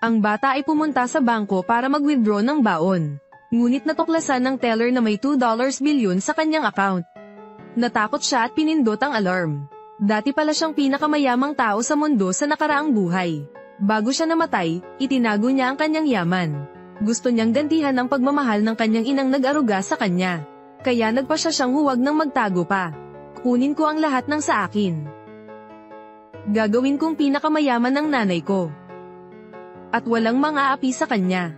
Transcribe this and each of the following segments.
Ang bata ay pumunta sa bangko para mag-withdraw ng baon. Ngunit natuklasan ng teller na may $2 bilyon sa kanyang account. Natakot siya at pinindot ang alarm. Dati pala siyang pinakamayamang tao sa mundo sa nakaraang buhay. Bago siya namatay, itinago niya ang kanyang yaman. Gusto niyang gantihan ang pagmamahal ng kanyang inang nag-aruga sa kanya. Kaya nagpasya siyang huwag nang magtago pa. Kunin ko ang lahat ng sa akin. Gagawin kong pinakamayaman ng nanay ko. At walang mang-aapi sa kanya.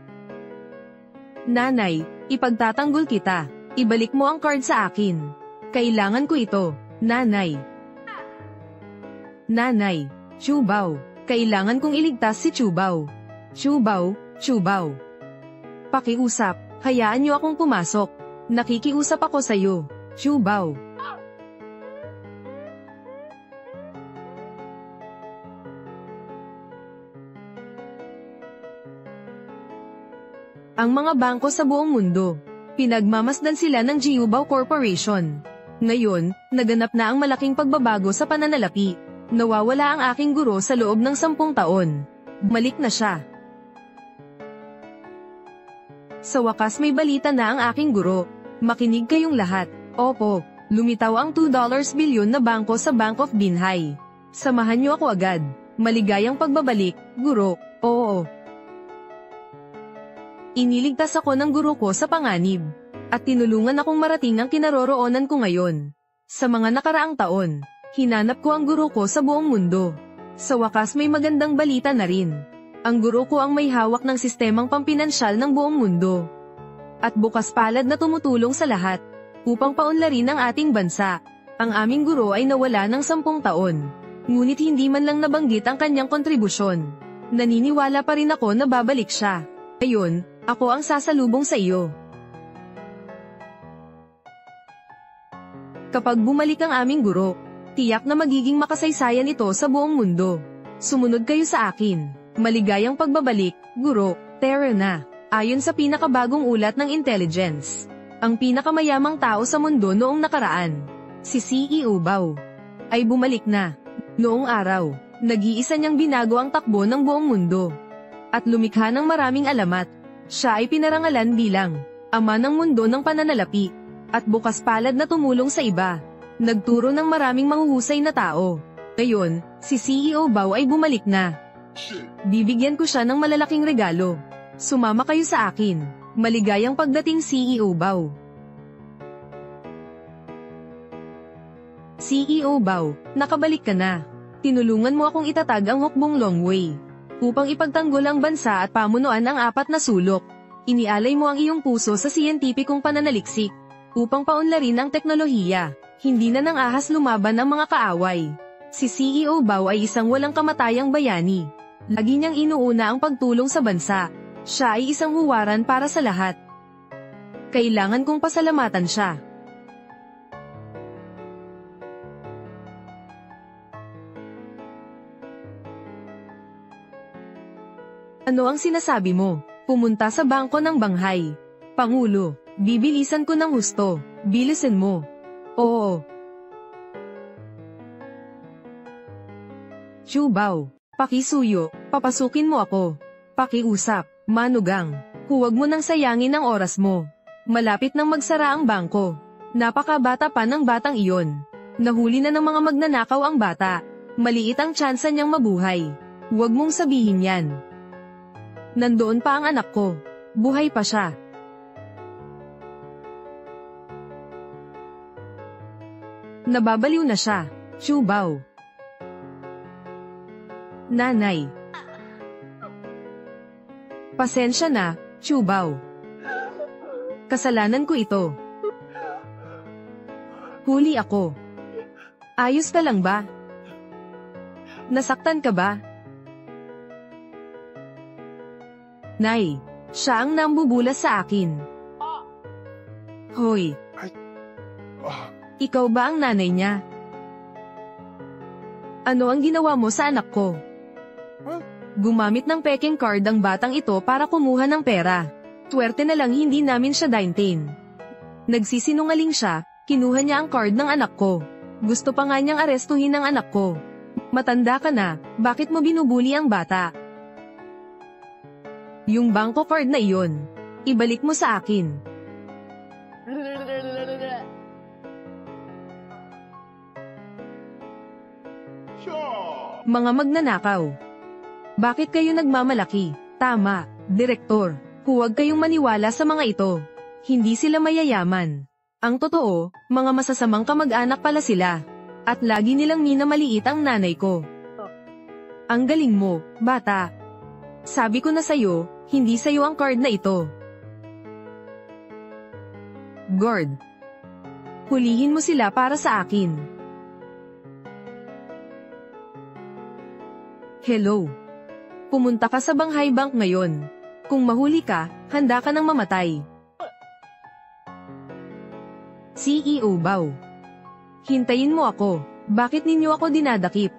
Nanay, ipagtatanggol kita. Ibalik mo ang card sa akin. Kailangan ko ito, nanay. Nanay, Chubao. Kailangan kong iligtas si Chubao. Chubao, Chubao. Pakiusap, hayaan niyo akong pumasok. Nakikiusap ako sa iyo, Chubao. Ang mga bangko sa buong mundo. Pinagmamasdan sila ng Jiubao Corporation. Ngayon, naganap na ang malaking pagbabago sa pananalapi. Nawawala ang aking guro sa loob ng 10 taon. Bumalik na siya. Sa wakas may balita na ang aking guro. Makinig kayong lahat. Opo, lumitaw ang $2 bilyon na bangko sa Bank of Binhay. Samahan niyo ako agad. Maligayang pagbabalik, guro. Oo. Iniligtas ako ng guro ko sa panganib. At tinulungan akong marating ang kinaroroonan ko ngayon. Sa mga nakaraang taon, hinanap ko ang guro ko sa buong mundo. Sa wakas may magandang balita na rin. Ang guro ko ang may hawak ng sistemang pampinansyal ng buong mundo. At bukas palad na tumutulong sa lahat, upang paunlarin ang ating bansa. Ang aming guro ay nawala ng 10 taon. Ngunit hindi man lang nabanggit ang kanyang kontribusyon. Naniniwala pa rin ako na babalik siya. Ngayon, ako ang sasalubong sa iyo. Kapag bumalik ang aming guro, tiyak na magiging makasaysayan ito sa buong mundo. Sumunod kayo sa akin. Maligayang pagbabalik, guro, Terra na. Ayon sa pinakabagong ulat ng intelligence, ang pinakamayamang tao sa mundo noong nakaraan, si CEO Bao, ay bumalik na. Noong araw, nag-iisa niyang binago ang takbo ng buong mundo. At lumikha ng maraming alamat. Siya ay pinarangalan bilang ama ng mundo ng pananalapi. At bukas palad na tumulong sa iba. Nagturo ng maraming mahuhusay na tao. Ngayon, si CEO Bao ay bumalik na. Bibigyan ko siya ng malalaking regalo. Sumama kayo sa akin. Maligayang pagdating CEO Bao. CEO Bao, nakabalik ka na. Tinulungan mo akong itatag ang hukbong Long Way. Upang ipagtanggol ang bansa at pamunuan ang 4 na sulok. Inialay mo ang iyong puso sa siyentipikong pananaliksik. Upang paunlarin ang teknolohiya. Hindi na nang ahas lumaban ang mga kaaway. Si CEO Bao ay isang walang kamatayang bayani. Lagi niyang inuuna ang pagtulong sa bansa. Siya ay isang huwaran para sa lahat. Kailangan kong pasalamatan siya. Ano ang sinasabi mo? Pumunta sa bangko ng Banghay. Pangulo, bibilisan ko ng husto. Bilisan mo. Oo. Chubao, pakisuyo, papasukin mo ako. Pakiusap, manugang. Huwag mo nang sayangin ang oras mo. Malapit nang magsara ang bangko. Napakabata pa ng batang iyon. Nahuli na ng mga magnanakaw ang bata. Maliit ang tsansa niyang mabuhay. Huwag mong sabihin yan. Nandoon pa ang anak ko. Buhay pa siya. Nababaliw na siya, Chubao. Nanay. Pasensya na, Chubao. Kasalanan ko ito. Huli ako. Ayos ka lang ba? Nasaktan ka ba? Nay, siya ang nambubulas sa akin. Hoy. Ikaw ba ang nanay niya? Ano ang ginawa mo sa anak ko? Gumamit ng peking card ang batang ito para kumuha ng pera. Swerte na lang hindi namin siya daintain. Nagsisinungaling siya, kinuha niya ang card ng anak ko. Gusto pa nga niyang arestuhin ang anak ko. Matanda ka na, bakit mo binubuli ang bata? Yung bangko card na iyon. Ibalik mo sa akin. Mga magnanakaw. Bakit kayo nagmamalaki? Tama, Direktor. Huwag kayong maniwala sa mga ito. Hindi sila mayayaman. Ang totoo, mga masasamang kamag-anak pala sila. At lagi nilang minamaliit ang nanay ko. Ang galing mo, bata. Sabi ko na sa'yo, hindi sa'yo ang card na ito. Guard. Hulihin mo sila para sa akin. Hello. Pumunta ka sa Banghay Bank ngayon. Kung mahuli ka, handa ka nang mamatay. CEO Bao. Hintayin mo ako. Bakit ninyo ako dinadakip?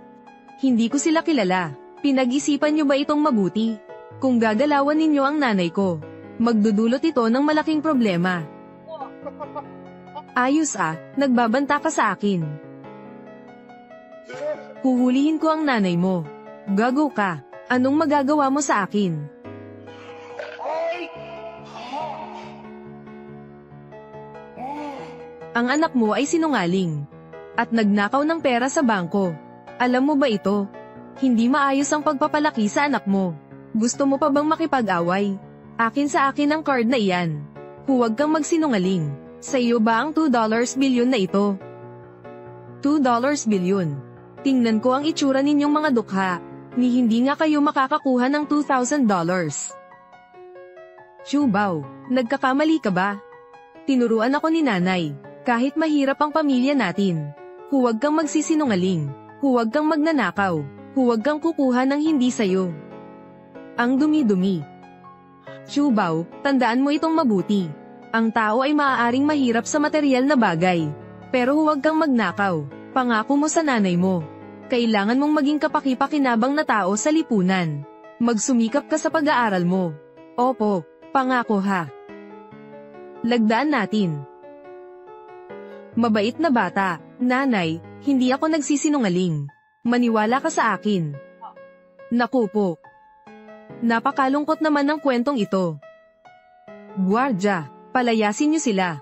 Hindi ko sila kilala. Pinag-isipan nyo ba itong mabuti? Kung gagalawan ninyo ang nanay ko, magdudulot ito ng malaking problema. Ayos nagbabanta ka sa akin. Huhulihin ko ang nanay mo. Gago ka. Anong magagawa mo sa akin? Ang anak mo ay sinungaling. At nagnakaw ng pera sa bangko. Alam mo ba ito? Hindi maayos ang pagpapalaki sa anak mo. Gusto mo pa bang makipag-away? Akin sa akin ang card na iyan. Huwag kang magsinungaling. Sa iyo ba ang $2 bilyon na ito? $2 bilyon. Tingnan ko ang itsura ninyong mga dukha. Ni hindi nga kayo makakakuha ng $2,000. Chubao, nagkakamali ka ba? Tinuruan ako ni nanay, kahit mahirap ang pamilya natin. Huwag kang magsisinungaling, huwag kang magnanakaw, huwag kang kukuha ng hindi sayo. Ang dumi-dumi. Chubao, tandaan mo itong mabuti. Ang tao ay maaaring mahirap sa material na bagay. Pero huwag kang magnakaw, pangako mo sa nanay mo. Kailangan mong maging kapaki-pakinabang na tao sa lipunan. Magsumikap ka sa pag-aaral mo. Opo, pangako ha. Lagdaan natin. Mabait na bata, nanay, hindi ako nagsisinungaling. Maniwala ka sa akin. Naku po. Napakalungkot naman ng kwentong ito. Guardia, palayasin niyo sila.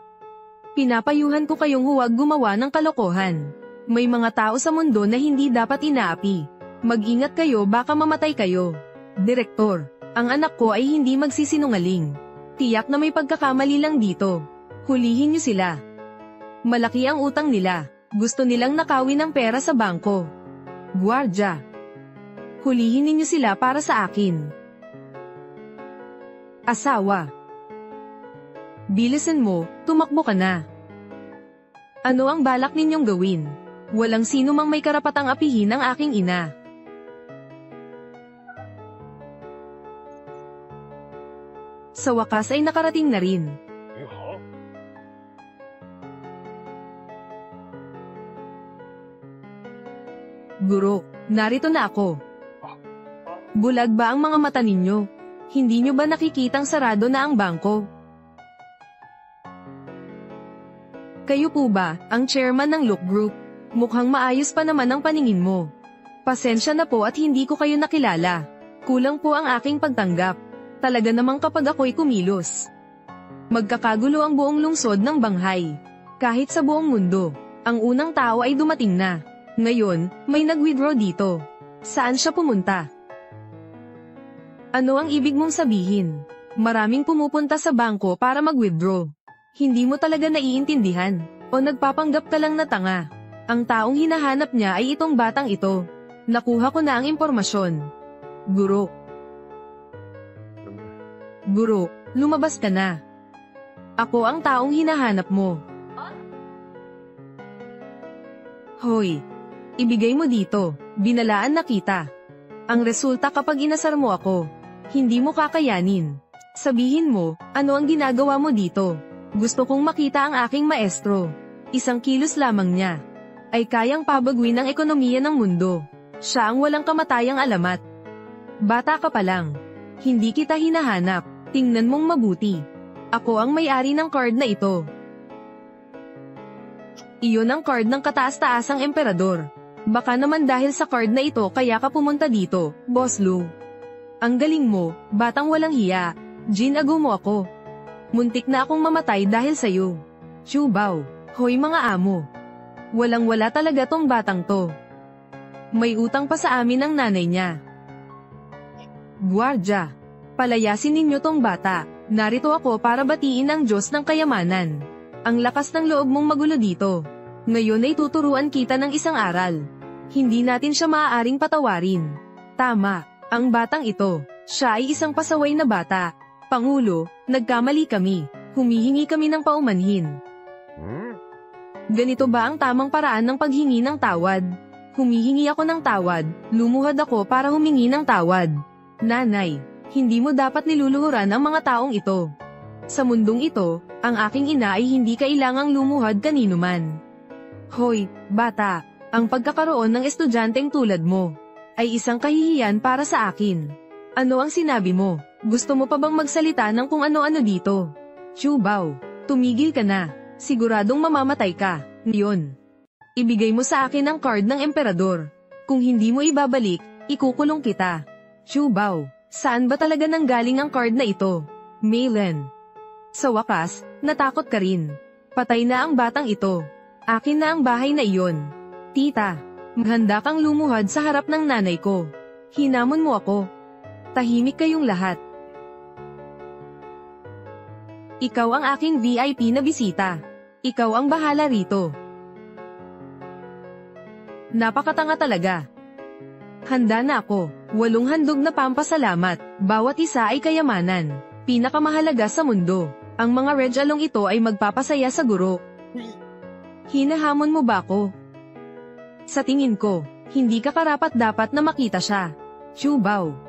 Pinapayuhan ko kayong huwag gumawa ng kalokohan. May mga tao sa mundo na hindi dapat inaapi. Mag-ingat kayo baka mamatay kayo. Direktor, ang anak ko ay hindi magsisinungaling. Tiyak na may pagkakamali lang dito. Hulihin niyo sila. Malaki ang utang nila. Gusto nilang nakawin ng pera sa bangko. Guardia. Hulihin ninyo sila para sa akin. Asawa. Bilisan mo, tumakbo ka na. Ano ang balak ninyong gawin? Walang sino mang may karapatang apihin ang aking ina. Sa wakas ay nakarating na rin. Guro, narito na ako. Bulag ba ang mga mata ninyo? Hindi nyo ba nakikitang sarado na ang bangko? Kayo po ba, ang chairman ng Look Group? Mukhang maayos pa naman ang paningin mo. Pasensya na po at hindi ko kayo nakilala. Kulang po ang aking pagtanggap. Talaga namang kapag ako'y kumilos. Magkakagulo ang buong lungsod ng Banghay. Kahit sa buong mundo, ang unang tao ay dumating na. Ngayon, may nag-withdraw dito. Saan siya pumunta? Ano ang ibig mong sabihin? Maraming pumupunta sa bangko para mag-withdraw. Hindi mo talaga naiintindihan, o nagpapanggap ka lang na tanga. Ang taong hinahanap niya ay itong batang ito. Nakuha ko na ang impormasyon. Guro. Guro, lumabas ka na. Ako ang taong hinahanap mo. Hoy, ibigay mo dito, binalaan na kita. Ang resulta kapag inasar mo ako, hindi mo kakayanin. Sabihin mo, ano ang ginagawa mo dito? Gusto kong makita ang aking maestro. 1 kilos lamang niya ay kayang pabaguin ang ekonomiya ng mundo. Siya ang walang kamatayang alamat. Bata ka pa lang. Hindi kita hinahanap. Tingnan mong mabuti. Ako ang may-ari ng card na ito. Iyon ang card ng kataas-taasang emperador. Baka naman dahil sa card na ito kaya ka pumunta dito, Boss Lou. Ang galing mo, batang walang hiya. Ginago mo ako. Muntik na akong mamatay dahil sa'yo. Chubao, hoy mga amo. Walang-wala talaga tong batang to. May utang pa sa amin ang nanay niya. Guardia, palayasin ninyo tong bata. Narito ako para batiin ang Diyos ng kayamanan. Ang lakas ng loob mong magulo dito. Ngayon ay tuturuan kita ng isang aral. Hindi natin siya maaaring patawarin. Tama, ang batang ito, siya ay isang pasaway na bata. Pangulo, nagkamali kami. Humihingi kami ng paumanhin. Ganito ba ang tamang paraan ng paghingi ng tawad? Humihingi ako ng tawad, lumuhad ako para humingi ng tawad. Nanay, hindi mo dapat niluluhuran ang mga taong ito. Sa mundong ito, ang aking ina ay hindi kailangang lumuhad kanino man. Hoy, bata, ang pagkakaroon ng estudyanteng tulad mo ay isang kahihiyan para sa akin. Ano ang sinabi mo? Gusto mo pa bang magsalita ng kung ano-ano dito? Chubao, tumigil ka na. Siguradong mamamatay ka. Ngayon, ibigay mo sa akin ang card ng emperador. Kung hindi mo ibabalik, ikukulong kita. Chubao, saan ba talaga nanggaling ang card na ito? Maylen. Sa wakas, natakot ka rin. Patay na ang batang ito. Akin na ang bahay na iyon. Tita, maghanda kang lumuhad sa harap ng nanay ko. Hinamon mo ako. Tahimik kayong lahat. Ikaw ang aking VIP na bisita. Ikaw ang bahala rito. Napakatanga talaga. Handa na ako. 8 handog na pampasalamat. Bawat isa ay kayamanan. Pinakamahalaga sa mundo. Ang mga regalong ito ay magpapasaya sa guro. Hinahamon mo ba ako? Sa tingin ko, hindi ka karapat-dapat na makita siya. Chubao.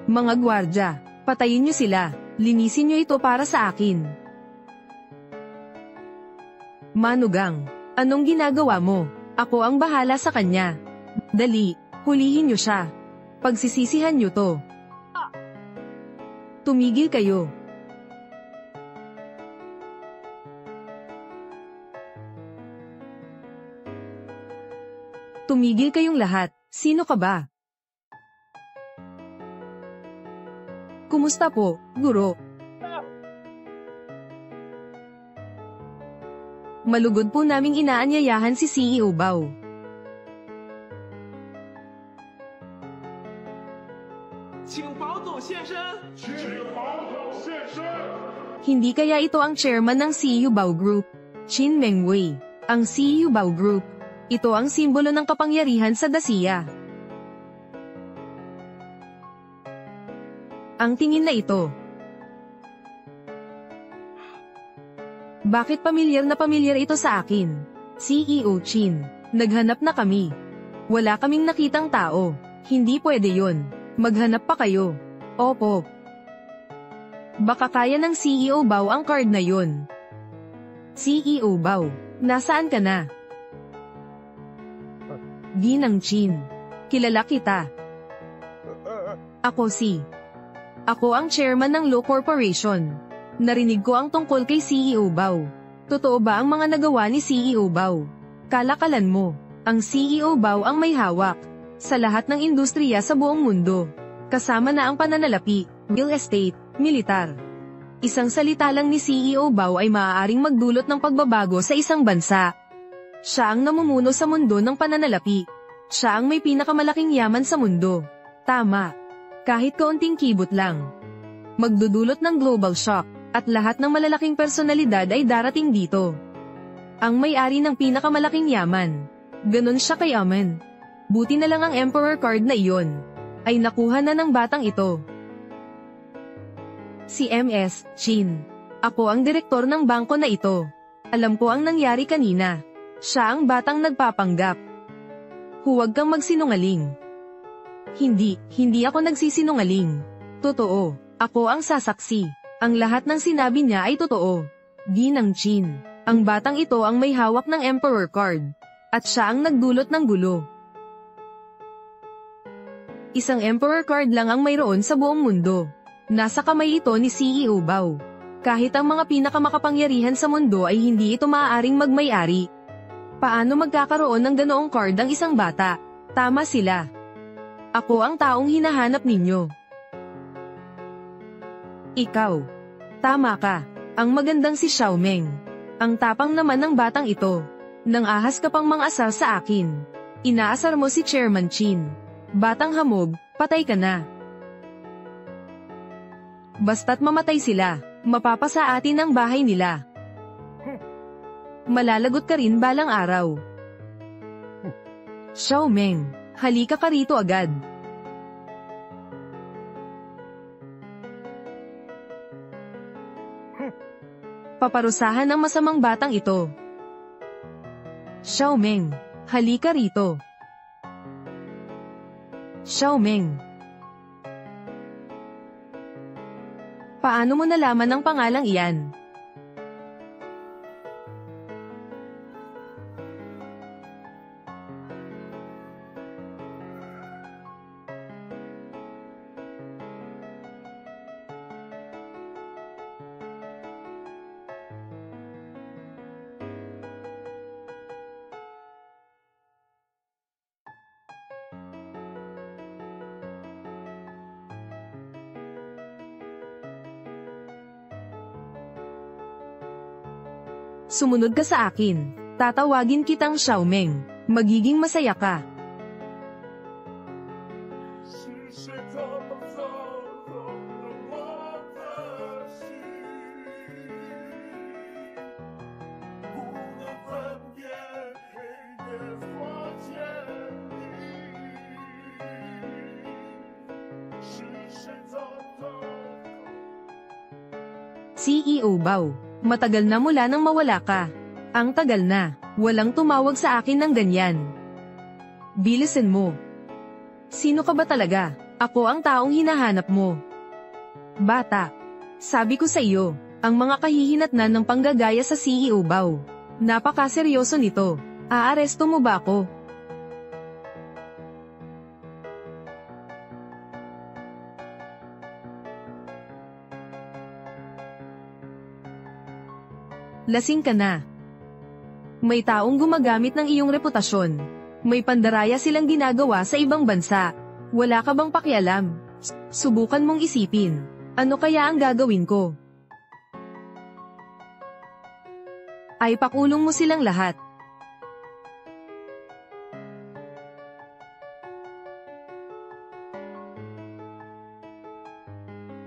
Mga gwardya, patayin niyo sila. Linisin niyo ito para sa akin. Manugang, anong ginagawa mo? Ako ang bahala sa kanya. Dali, hulihin niyo siya. Pagsisisihan niyo to. Tumigil kayo. Tumigil kayong lahat. Sino ka ba? Kumusta po, guro? Malugod po naming inaanyayahan si CEO Bao. Hindi kaya ito ang chairman ng CEO Bao Group, Chin Mengwei. Ang CEO Bao Group. Ito ang simbolo ng kapangyarihan sa Dacia. Ang tingin na ito. Bakit pamilyar na pamilyar ito sa akin? CEO Chin, naghanap na kami. Wala kaming nakitang tao. Hindi pwede yon. Maghanap pa kayo. Opo. Baka kaya ng CEO Bao ang card na yon. CEO Bao, nasaan ka na? Ginang Chin, kilala kita. Ako ang chairman ng Law Corporation. Narinig ko ang tungkol kay CEO Bao. Totoo ba ang mga nagawa ni CEO Bao? Kalakalan mo, ang CEO Bao ang may hawak sa lahat ng industriya sa buong mundo. Kasama na ang pananalapi, real estate, militar. Isang salita lang ni CEO Bao ay maaaring magdulot ng pagbabago sa isang bansa. Siya ang namumuno sa mundo ng pananalapi. Siya ang may pinakamalaking yaman sa mundo. Tama. Kahit kaunting kibot lang. Magdudulot ng global shock, at lahat ng malalaking personalidad ay darating dito. Ang may-ari ng pinakamalaking yaman. Ganon siya kay Amen. Buti na lang ang Emperor card na iyon. Ay nakuha na ng batang ito. Si MS, Chin. Ako ang direktor ng bangko na ito. Alam ko ang nangyari kanina. Siya ang batang nagpapanggap. Huwag kang magsinungaling. Hindi ako nagsisinungaling. Totoo, ako ang sasaksi. Ang lahat ng sinabi niya ay totoo. Ginang Chin, ang batang ito ang may hawak ng Emperor card. At siya ang nagdulot ng gulo. Isang Emperor card lang ang mayroon sa buong mundo. Nasa kamay ito ni CEO Bao. Kahit ang mga pinakamakapangyarihan sa mundo ay hindi ito maaaring magmay-ari. Paano magkakaroon ng ganoong card ang isang bata? Tama sila. Ako ang taong hinahanap ninyo. Ikaw. Tama ka. Ang magandang si Xiaomeng. Ang tapang naman ng batang ito. Nang ahas ka pang mang-asar sa akin. Inaasar mo si Chairman Chin. Batang hamog, patay ka na. Basta't mamatay sila, mapapasa atin ang bahay nila. Malalagot ka rin balang araw. Xiaomeng, halika ka rito agad. Paparusahan ang masamang batang ito. Xiaomeng, halika rito. Xiaomeng. Paano mo nalaman ang pangalang iyan? Sumunod ka sa akin. Tatawagin kitang Xiaomeng. Magiging masaya ka. CEO Bao. Matagal na mula nang mawala ka. Ang tagal na, walang tumawag sa akin ng ganyan. Bilisan mo. Sino ka ba talaga? Ako ang taong hinahanap mo. Bata. Sabi ko sa iyo, ang mga kahihinatnan ng panggagaya sa CEO Bao. Napakaseryoso nito. Aaresto mo ba ako? Lasing ka na. May taong gumagamit ng iyong reputasyon. May pandaraya silang ginagawa sa ibang bansa. Wala ka bang pakialam? Subukan mong isipin. Ano kaya ang gagawin ko? Ay pakulong mo silang lahat.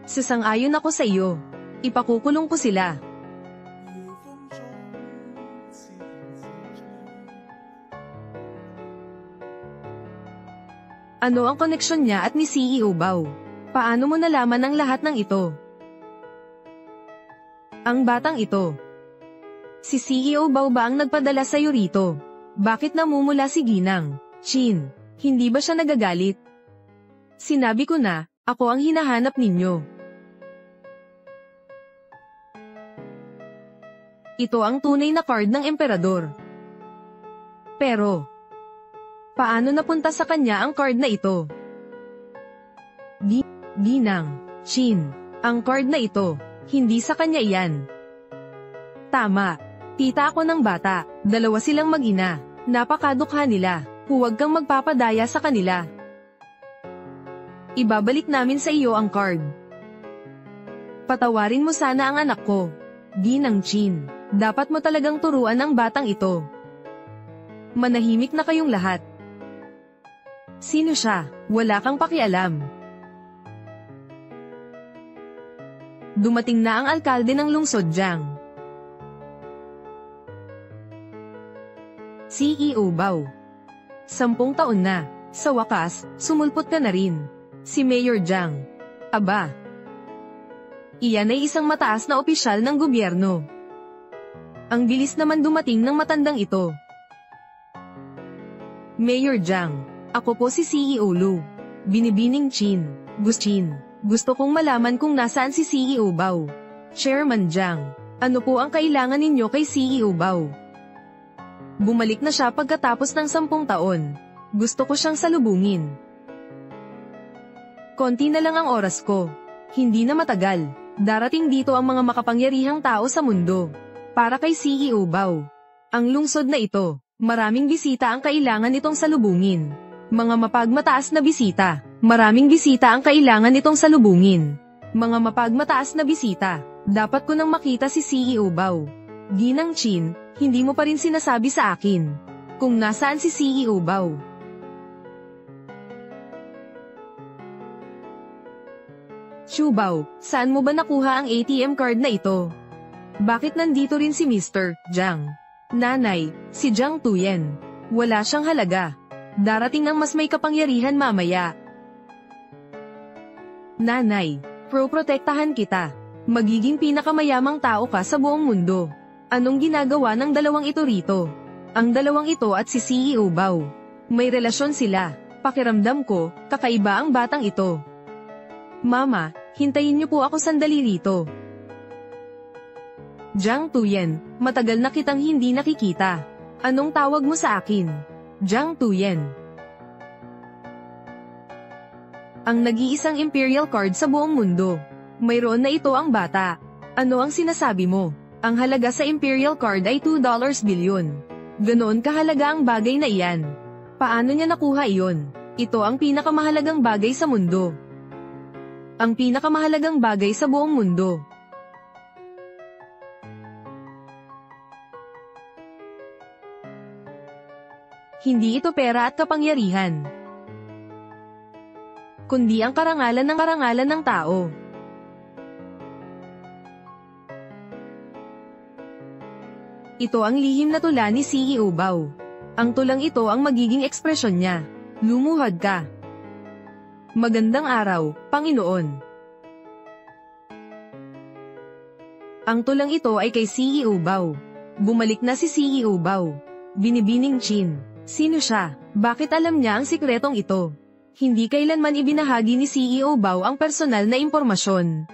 Sasang-ayon ako sa iyo. Ipakukulong ko sila. Ano ang koneksyon niya at ni CEO Bao? Paano mo nalaman ang lahat ng ito? Ang batang ito. Si CEO Bao ba ang nagpadala sa'yo rito? Bakit namumula si Ginang? Chin, hindi ba siya nagagalit? Sinabi ko na, ako ang hinahanap ninyo. Ito ang tunay na card ng emperador. Pero, paano napunta sa kanya ang card na ito? Ginang, Chin, ang card na ito, hindi sa kanya iyan. Tama, tita ako ng bata, dalawa silang mag-ina, napakadukha nila, huwag kang magpapadaya sa kanila. Ibabalik namin sa iyo ang card. Patawarin mo sana ang anak ko. Ginang Chin, dapat mo talagang turuan ang batang ito. Manahimik na kayong lahat. Sino siya? Wala kang pakialam. Dumating na ang alkalde ng lungsod Jiang. CEO Bao. 10 taon na. Sa wakas, sumulpot ka na rin. Si Mayor Jiang. Aba. Iyan ay isang mataas na opisyal ng gobyerno. Ang bilis naman dumating ng matandang ito. Mayor Jiang. Ako po si CEO Lu. Binibining Chin. Gusto kong malaman kung nasaan si CEO Bao. Chairman Jiang. Ano po ang kailangan ninyo kay CEO Bao? Bumalik na siya pagkatapos ng 10 taon. Gusto ko siyang salubungin. Konti na lang ang oras ko. Hindi na matagal. Darating dito ang mga makapangyarihang tao sa mundo. Para kay CEO Bao. Ang lungsod na ito, maraming bisita ang kailangan itong salubungin. Mga mapagmataas na bisita. Maraming bisita ang kailangan itong salubungin. Mga mapagmataas na bisita. Dapat ko nang makita si CEO Bao. Ginang Chin, hindi mo pa rin sinasabi sa akin kung nasaan si CEO Bao. Chu Bao, saan mo ba nakuha ang ATM card na ito? Bakit nandito rin si Mr. Jiang? Nanay, si Jiang Tuyen. Wala siyang halaga. Darating ng mas may kapangyarihan mamaya. Nanay, proprotektahan kita. Magiging pinakamayamang tao ka sa buong mundo. Anong ginagawa ng dalawang ito rito? Ang dalawang ito at si CEO Bao. May relasyon sila. Pakiramdam ko, kakaiba ang batang ito. Mama, hintayin niyo po ako sandali rito. Jiang Tuyen, matagal na kitang hindi nakikita. Anong tawag mo sa akin? Jiang Tuyen. Ang nag-iisang Imperial Card sa buong mundo. Mayroon na ito ang bata. Ano ang sinasabi mo? Ang halaga sa Imperial Card ay $2 billion. Ganoon kahalaga ang bagay na iyan. Paano niya nakuha iyon? Ito ang pinakamahalagang bagay sa mundo. Ang pinakamahalagang bagay sa buong mundo. Hindi ito pera at kapangyarihan, kundi ang karangalan ng tao. Ito ang lihim na tula ni CEO Bao. Ang tulang ito ang magiging ekspresyon niya. Lumuhad ka. Magandang araw, Panginoon. Ang tulang ito ay kay CEO Bao. Bumalik na si CEO Bao. Binibining Chin. Sino siya? Bakit alam niya ang sikretong ito? Hindi kailanman ibinahagi ni CEO Bao ang personal na impormasyon.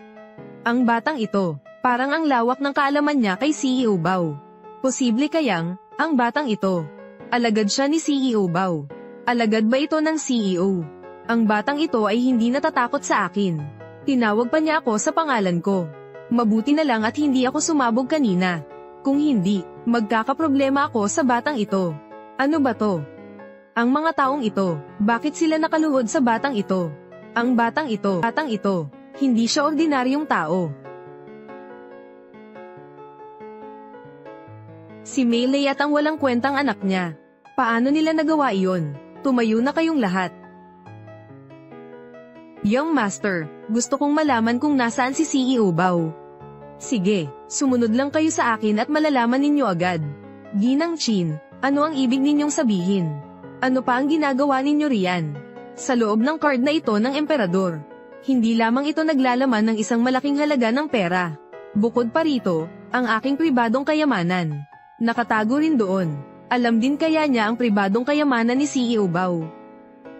Ang batang ito, parang ang lawak ng kaalaman niya kay CEO Bao. Posible kayang, ang batang ito, alagad siya ni CEO Bao. Alagad ba ito ng CEO? Ang batang ito ay hindi natatakot sa akin. Tinawag pa niya ako sa pangalan ko. Mabuti na lang at hindi ako sumabog kanina. Kung hindi, magkakaproblema ako sa batang ito. Ano ba to? Ang mga taong ito, bakit sila nakaluhod sa batang ito? Ang batang ito, hindi siya ordinaryong tao. Si Meilei at ang walang kwentang anak niya. Paano nila nagawa iyon? Tumayo na kayong lahat. Young Master, gusto kong malaman kung nasaan si CEO Bao. Sige, sumunod lang kayo sa akin at malalaman ninyo agad. Ginang Chin, ano ang ibig ninyong sabihin? Ano pa ang ginagawa ninyo riyan? Sa loob ng card na ito ng emperador. Hindi lamang ito naglalaman ng isang malaking halaga ng pera. Bukod pa rito, ang aking pribadong kayamanan. Nakatago rin doon. Alam din kaya niya ang pribadong kayamanan ni CEO Bao.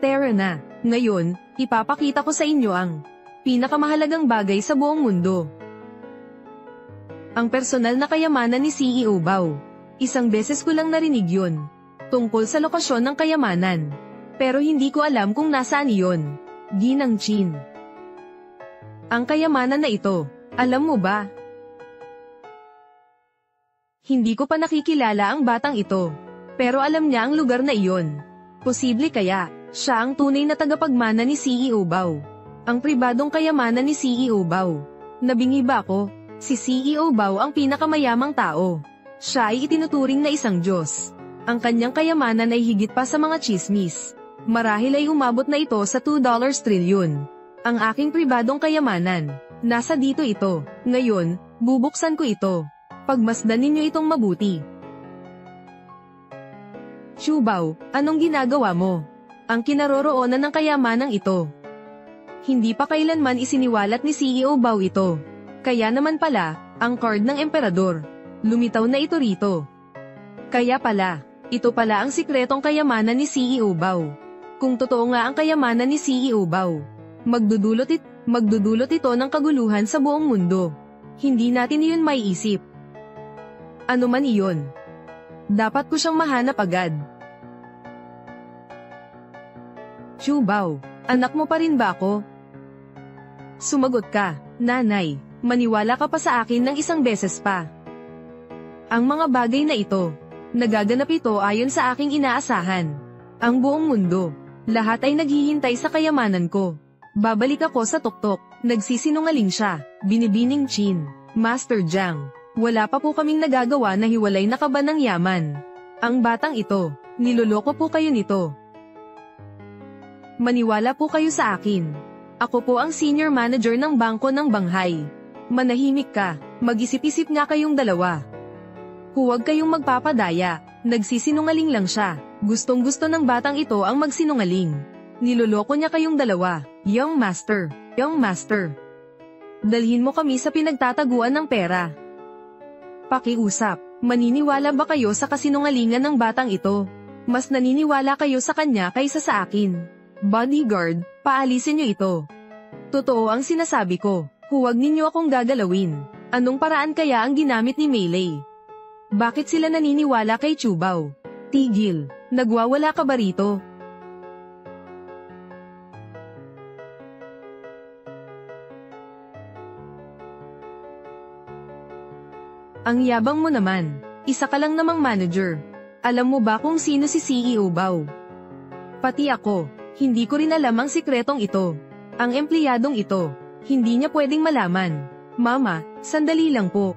Tara na, ngayon, ipapakita ko sa inyo ang pinakamahalagang bagay sa buong mundo. Ang personal na kayamanan ni CEO Bao. Isang beses ko lang narinig yun. Tungkol sa lokasyon ng kayamanan. Pero hindi ko alam kung nasaan iyon. Ginang Chin. Ang kayamanan na ito, alam mo ba? Hindi ko pa nakikilala ang batang ito. Pero alam niya ang lugar na iyon. Posible kaya, siya ang tunay na tagapagmana ni CEO Bao. Ang pribadong kayamanan ni CEO Bao. Nabingi ba ako? Si CEO Bao ang pinakamayamang tao. Siya ay itinuturing na isang Diyos. Ang kanyang kayamanan ay higit pa sa mga chismis. Marahil ay umabot na ito sa $2 trilyon. Ang aking pribadong kayamanan, nasa dito ito. Ngayon, bubuksan ko ito. Pagmasdan ninyo itong mabuti. Chu Bao, anong ginagawa mo? Ang kinaroroonan ng kayamanang ito. Hindi pa kailanman isiniwalat ni CEO Bao ito. Kaya naman pala, ang card ng emperador. Lumitaw na ito rito. Kaya pala, ito pala ang sikretong kayamanan ni CEO Bao. Kung totoo nga ang kayamanan ni CEO Bao, magdudulot ito ng kaguluhan sa buong mundo. Hindi natin iyon maiisip. Ano man iyon. Dapat ko siyang mahanap agad. Chu Bao, anak mo pa rin ba ako? Sumagot ka, nanay, maniwala ka pa sa akin ng isang beses pa. Ang mga bagay na ito, nagaganap ito ayon sa aking inaasahan. Ang buong mundo, lahat ay naghihintay sa kayamanan ko. Babalik ako sa tuktok, nagsisinungaling siya, binibining Chin, Master Jiang. Wala pa po kaming nagagawa na hiwalay na kaba ng yaman. Ang batang ito, niloloko po kayo nito. Maniwala po kayo sa akin. Ako po ang senior manager ng bangko ng Banghay. Manahimik ka, mag-isip-isip nga kayong dalawa. Huwag kayong magpapadaya, nagsisinungaling lang siya. Gustong-gusto ng batang ito ang magsinungaling. Niloloko niya kayong dalawa, young master. Dalhin mo kami sa pinagtataguan ng pera. Pakiusap, maniniwala ba kayo sa kasinungalingan ng batang ito? Mas naniniwala kayo sa kanya kaysa sa akin. Bodyguard, paalisin niyo ito. Totoo ang sinasabi ko, huwag ninyo akong gagalawin. Anong paraan kaya ang ginamit ni Meilei? Bakit sila naniniwala kay Chu Bao? Tigil, nagwawala ka ba rito? Ang yabang mo naman, isa ka lang namang manager. Alam mo ba kung sino si CEO Bao? Pati ako, hindi ko rin alam ang sikretong ito. Ang empleyadong ito, hindi niya pwedeng malaman. Mama, sandali lang po.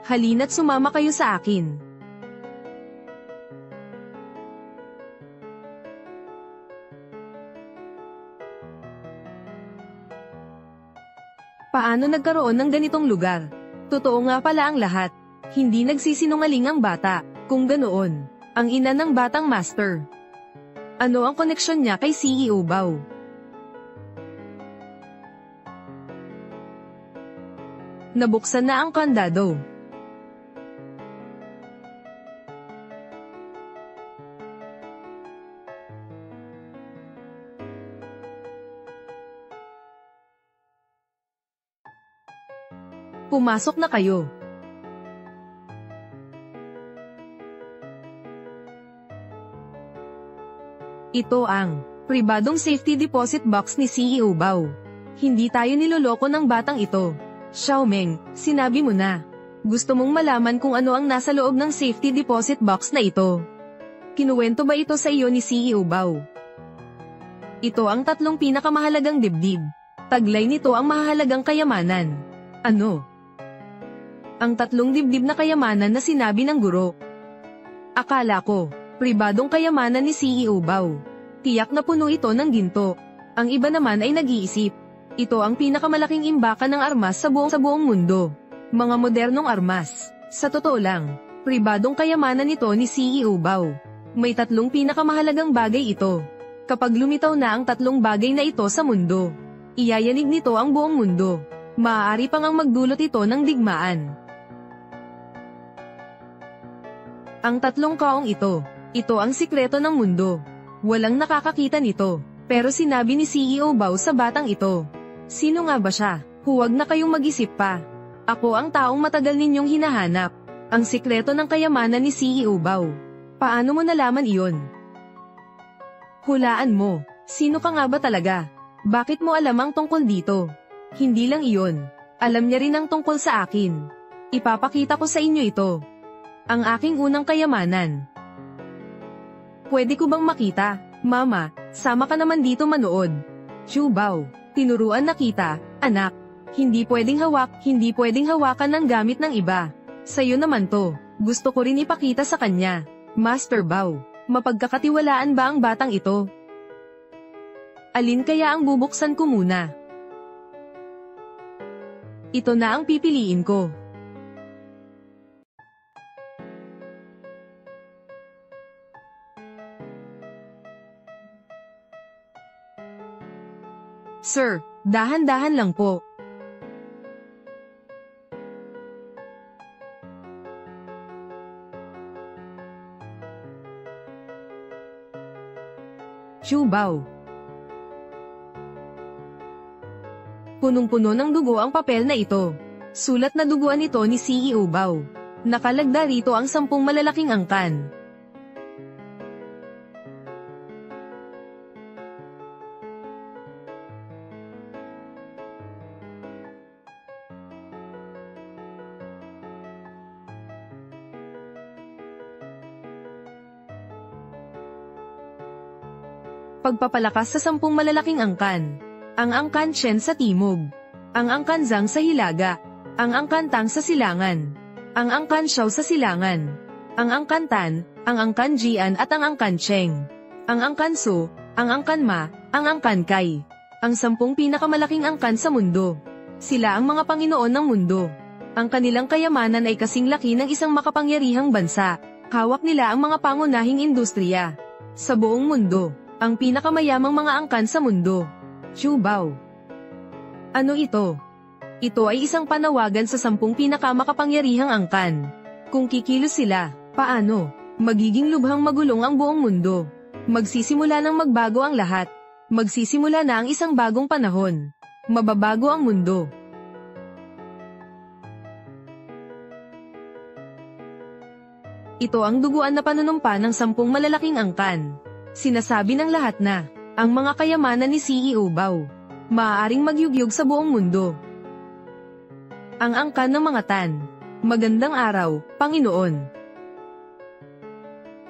Halina't sumama kayo sa akin. Paano nagkaroon ng ganitong lugar? Totoo nga pala ang lahat. Hindi nagsisinungaling ang bata. Kung ganoon, ang ina ng batang master. Ano ang koneksyon niya kay CEO Bao? Nabuksan na ang kandado. Pumasok na kayo. Ito ang pribadong safety deposit box ni CEO Bao. Hindi tayo niloloko ng batang ito. Xiaomeng, sinabi mo na. Gusto mong malaman kung ano ang nasa loob ng safety deposit box na ito. Kinuwento ba ito sa iyo ni CEO Bao? Ito ang 3 pinakamahalagang dibdib. Taglay nito ang mahalagang kayamanan. Ano? Ang 3 dibdib na kayamanan na sinabi ng guro. Akala ko, pribadong kayamanan ni CEO Bao. Tiyak na puno ito ng ginto. Ang iba naman ay nag-iisip. Ito ang pinakamalaking imbakan ng armas sa buong mundo. Mga modernong armas. Sa totoo lang, pribadong kayamanan nito ni CEO Bao. May 3 pinakamahalagang bagay ito. Kapag lumitaw na ang 3 bagay na ito sa mundo, iyayanig nito ang buong mundo. Maaari pang ang magdulot ito ng digmaan. Ang 3 kaong ito ang sikreto ng mundo. Walang nakakakita nito, pero sinabi ni CEO Bao sa batang ito. Sino nga ba siya? Huwag na kayong mag-isip pa. Ako ang taong matagal ninyong hinahanap. Ang sikreto ng kayamanan ni CEO Bao. Paano mo nalaman iyon? Hulaan mo, sino ka nga ba talaga? Bakit mo alam ang tungkol dito? Hindi lang iyon. Alam niya rin ang tungkol sa akin. Ipapakita ko sa inyo ito. Ang aking unang kayamanan. Pwede ko bang makita? Mama, sama ka naman dito manood. Chu Bao, tinuruan na kita, anak. Hindi pwedeng hawakan ng gamit ng iba. Sa'yo naman to, gusto ko rin ipakita sa kanya. Master Bao, mapagkakatiwalaan ba ang batang ito? Alin kaya ang bubuksan ko muna? Ito na ang pipiliin ko. Sir, dahan-dahan lang po. Chu Bao. Punong-puno ng dugo ang papel na ito. Sulat na duguan ito ni CEO Bao. Nakalagda rito ang 10 malalaking angkan. Pagpapalakas sa 10 malalaking angkan. Ang angkan Shen sa timog. Ang angkan Zhang sa hilaga. Ang angkan Tang sa silangan. Ang angkan Xiao sa silangan. Ang angkan Tan, ang angkan Jian at ang angkan Cheng. Ang angkan Su, ang angkan Ma, ang angkan Kai. Ang 10 pinakamalaking angkan sa mundo. Sila ang mga Panginoon ng mundo. Ang kanilang kayamanan ay kasing laki ng isang makapangyarihang bansa. Hawak nila ang mga pangunahing industriya sa buong mundo. Ang pinakamayamang mga angkan sa mundo. Chu Bao. Ano ito? Ito ay isang panawagan sa 10 pinakamakapangyarihang angkan. Kung kikilos sila, paano? Magiging lubhang magulong ang buong mundo. Magsisimula ng magbago ang lahat. Magsisimula na ang isang bagong panahon. Mababago ang mundo. Ito ang duguan na panunumpa ng 10 malalaking angkan. Sinasabi ng lahat na ang mga kayamanan ni CEO Bao maaaring magyugyug sa buong mundo. Ang angkan ng mga Tan. Magandang araw, Panginoon.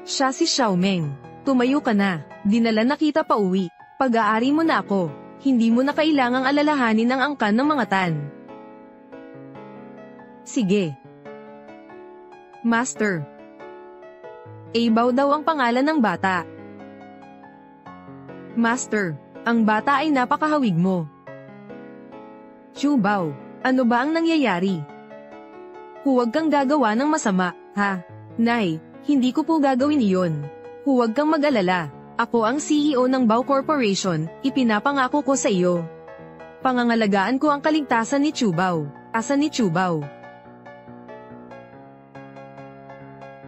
Siya si Xiaomeng. Tumayo ka na. Dinala na kita pa uwi. Pag-aari mo na ako. Hindi mo na kailangang alalahanin ang angkan ng mga Tan. Sige. Master. Bao daw ang pangalan ng bata. Master, ang bata ay napakahawig mo. Chu Bao, ano ba ang nangyayari? Huwag kang gagawa ng masama, ha? Nay, hindi ko po gagawin iyon. Huwag kang mag-alala. Ako ang CEO ng Bao Corporation, ipinapangako ko sa iyo. Pangangalagaan ko ang kaligtasan ni Chu Bao. Asan ni Chu Bao?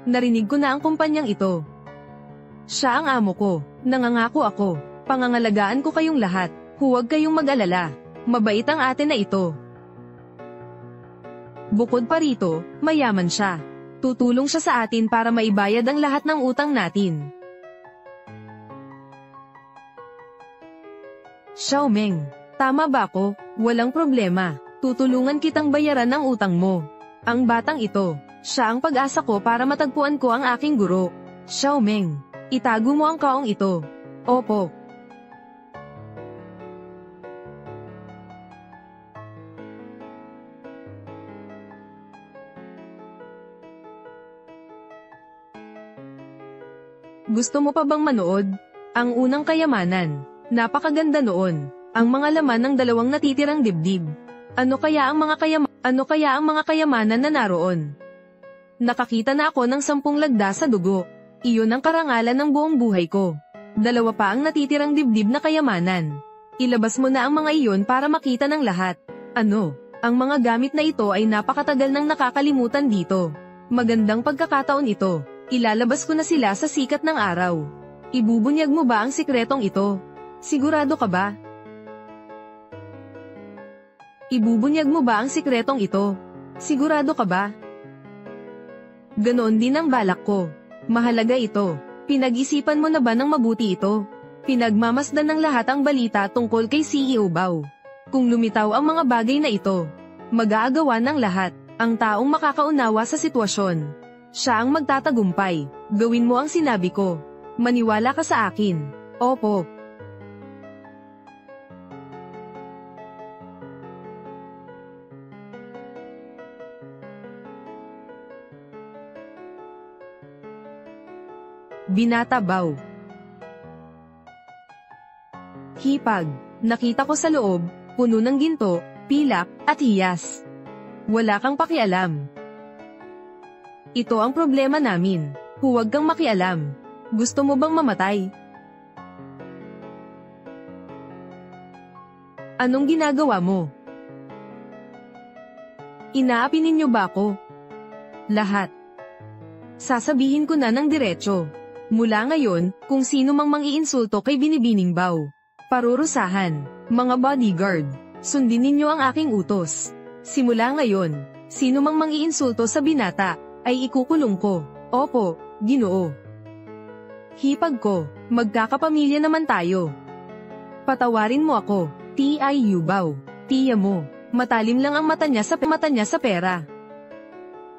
Narinig ko na ang kumpanyang ito. Siya ang amo ko. Nangangako ako. Pangangalagaan ko kayong lahat. Huwag kayong mag-alala. Mabait ang ate na ito. Bukod pa rito, mayaman siya. Tutulong siya sa atin para maibayad ang lahat ng utang natin. Xiaomeng, tama ba ako? Walang problema. Tutulungan kitang bayaran ang utang mo. Ang batang ito, siya ang pag-asa ko para matagpuan ko ang aking guro. Xiaomeng, itago mo ang kaong ito. Opo. Gusto mo pa bang manood? Ang unang kayamanan. Napakaganda noon. Ang mga laman ng 2 natitirang dibdib. Ano kaya ang mga kayamanan na naroon? Nakakita na ako ng 10 lagda sa dugo. Iyon ang karangalan ng buong buhay ko. 2 pa ang natitirang dibdib na kayamanan. Ilabas mo na ang mga iyon para makita ng lahat. Ano? Ang mga gamit na ito ay napakatagal nang nakakalimutan dito. Magandang pagkakataon ito. Ilalabas ko na sila sa sikat ng araw. Ibubunyag mo ba ang sikretong ito? Sigurado ka ba? Ibubunyag mo ba ang sikretong ito? Sigurado ka ba? Ganoon din ang balak ko. Mahalaga ito. Pinag-isipan mo na ba ng mabuti ito? Pinagmamasdan ng lahat ang balita tungkol kay CEO Bao. Kung lumitaw ang mga bagay na ito, mag-aagawan ng lahat, ang taong makakaunawa sa sitwasyon. Siya ang magtatagumpay. Gawin mo ang sinabi ko. Maniwala ka sa akin. Opo. Binata Bao. Hipag. Nakita ko sa loob, puno ng ginto, pilak, at hiyas. Wala kang pakialam. Ito ang problema namin. Huwag kang makialam. Gusto mo bang mamatay? Anong ginagawa mo? Inaapi ninyo ba ako? Lahat. Sasabihin ko na ng diretso. Mula ngayon, kung sino mang mangiinsulto kay Binibining Bao, parurusahan. Mga bodyguard, sundin ninyo ang aking utos. Simula ngayon, sino mang mangiinsulto sa binata, ay ikukulong ko. Opo, Ginoo. Hipag ko, magkakapamilya naman tayo. Patawarin mo ako, T.I. Bao. Tiya mo, matalim lang ang mata niya sa pera.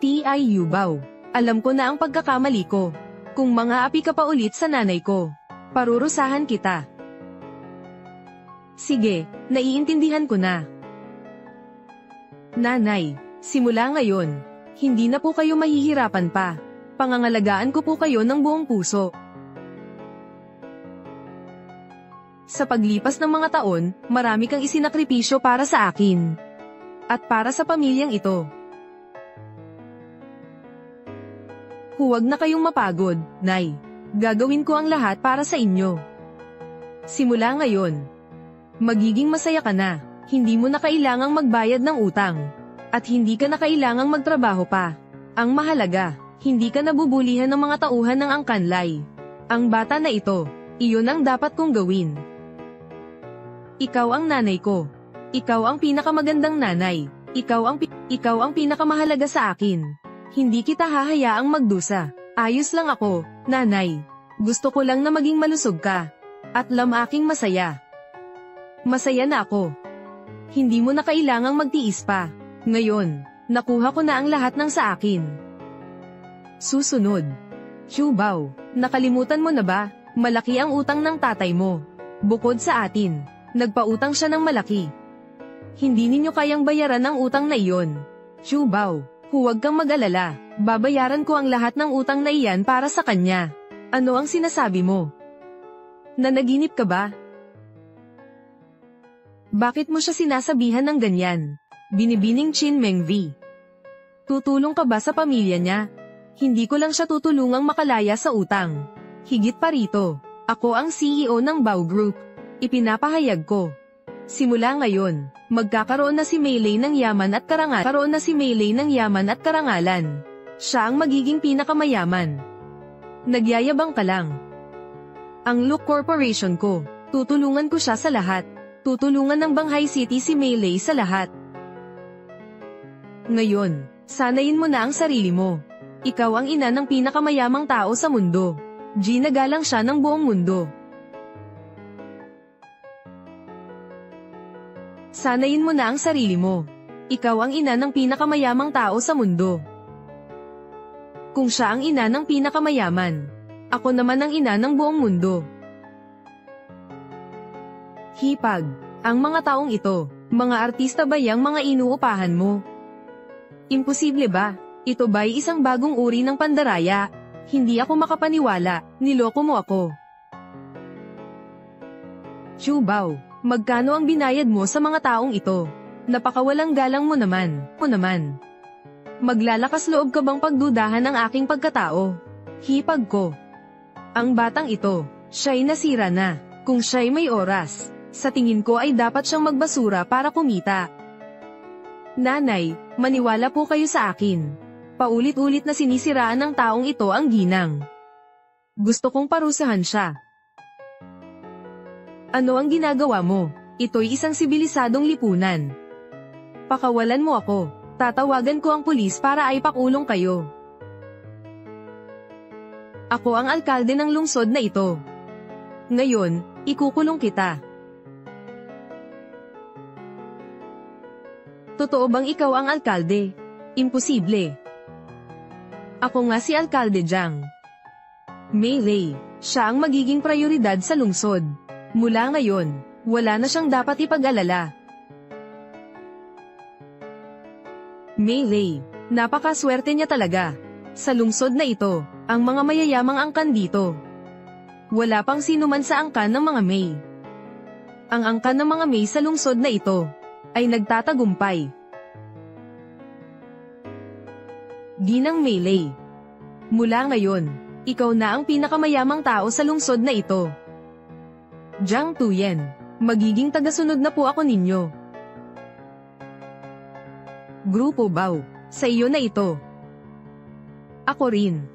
T.I. Bao, alam ko na ang pagkakamali ko. Kung mga api ka pa ulit sa nanay ko, parurusahan kita. Sige, naiintindihan ko na. Nanay, simula ngayon, hindi na po kayo mahihirapan pa. Pangangalagaan ko po kayo ng buong puso. Sa paglipas ng mga taon, marami kang isinakripisyo para sa akin. At para sa pamilyang ito. Huwag na kayong mapagod, Nay. Gagawin ko ang lahat para sa inyo. Simula ngayon, magiging masaya ka na. Hindi mo na kailangang magbayad ng utang. At hindi ka na kailangang magtrabaho pa. Ang mahalaga, hindi ka nabubulihan ng mga tauhan ng angkanlay. Ang bata na ito, iyon ang dapat kong gawin. Ikaw ang nanay ko. Ikaw ang pinakamagandang nanay. Ikaw ang pinakamahalaga sa akin. Hindi kita hahayaang magdusa. Ayos lang ako, nanay. Gusto ko lang na maging malusog ka. At aking masaya. Masaya na ako. Hindi mo na kailangang magtiis pa. Ngayon, nakuha ko na ang lahat ng sa akin. Susunod. Bao, nakalimutan mo na ba? Malaki ang utang ng tatay mo. Bukod sa atin, nagpautang siya ng malaki. Hindi ninyo kayang bayaran ang utang na iyon. Bao, huwag kang mag-alala. Babayaran ko ang lahat ng utang na iyan para sa kanya. Ano ang sinasabi mo? Nanaginip ka ba? Bakit mo siya sinasabihan ng ganyan? Binibining Chin Mengvi. Tutulong ka ba sa pamilya niya? Hindi ko lang siya tutulungang makalaya sa utang. Higit pa rito, ako ang CEO ng Bao Group. Ipinapahayag ko. Simula ngayon, magkakaroon na si Meilei ng yaman at karangalan. Siya ang magiging pinakamayaman. Nagyayabang ka lang. Ang Look Corporation ko, tutulungan ko siya sa lahat. Tutulungan ng Banghai City si Meilei sa lahat. Ngayon, sanayin mo na ang sarili mo. Ikaw ang ina ng pinakamayamang tao sa mundo. Ginagalang siya ng buong mundo. Sanayin mo na ang sarili mo. Ikaw ang ina ng pinakamayamang tao sa mundo. Kung siya ang ina ng pinakamayaman, ako naman ang ina ng buong mundo. Hipag, ang mga taong ito, mga artista ba yang mga inuupahan mo? Imposible ba? Ito ba'y isang bagong uri ng pandaraya? Hindi ako makapaniwala, niloko mo ako. Bao, magkano ang binayad mo sa mga taong ito? Napakawalang galang mo naman. Maglalakas loob ka bang pagdudahan ng aking pagkatao? Hipag ko. Ang batang ito, siya'y nasira na. Kung siya'y may oras, sa tingin ko ay dapat siyang magbasura para kumita. Nanay, maniwala po kayo sa akin. Paulit-ulit na sinisiraan ng taong ito ang ginang. Gusto kong parusahan siya. Ano ang ginagawa mo? Ito'y isang sibilisadong lipunan. Pakawalan mo ako. Tatawagan ko ang pulis para ay pakulong kayo. Ako ang alkalde ng lungsod na ito. Ngayon, ikukulong kita. Totoo bang ikaw ang alkalde? Imposible. Ako nga si Alkalde Jiang. Meilei, siya ang magiging prioridad sa lungsod. Mula ngayon, wala na siyang dapat ipag-alala. Meilei, napakaswerte niya talaga. Sa lungsod na ito, ang mga mayayamang angkan dito. Wala pang sinuman sa angkan ng mga Mei. Ang angkan ng mga Mei sa lungsod na ito ay nagtatagumpay. Ginang Meilei. Mula ngayon, ikaw na ang pinakamayamang tao sa lungsod na ito. Jiang Tuyen, magiging tagasunod na po ako ninyo. Grupo Bao, sa iyo na ito. Ako rin.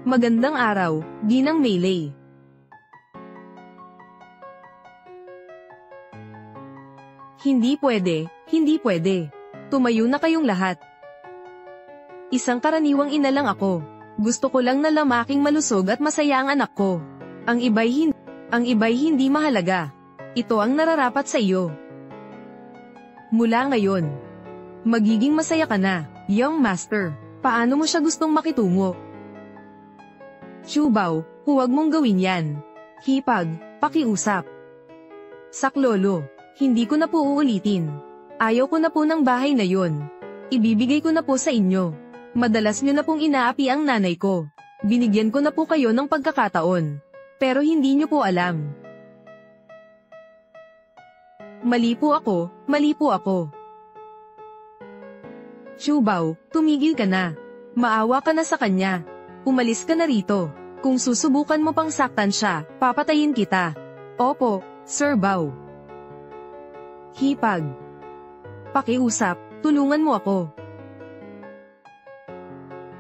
Magandang araw, Ginang Meilei. Hindi pwede, hindi pwede. Tumayo na kayong lahat. Isang karaniwang ina lang ako. Gusto ko lang na lamaking malusog at masaya ang anak ko. Ang iba'y hindi mahalaga. Ito ang nararapat sa iyo. Mula ngayon, magiging masaya ka na, young master. Paano mo siya gustong makitungo? Chubao, huwag mong gawin yan. Hipag, pakiusap. Saklolo, hindi ko na po uulitin. Ayaw ko na po ng bahay na yon. Ibibigay ko na po sa inyo. Madalas nyo na pong inaapi ang nanay ko. Binigyan ko na po kayo ng pagkakataon. Pero hindi nyo po alam. Mali po ako, mali po ako. Chubao, tumigil ka na. Maawa ka na sa kanya. Umalis ka na rito. Kung susubukan mo pang saktan siya, papatayin kita. Opo, Sir Bao. Hipag. Pakiusap, tulungan mo ako.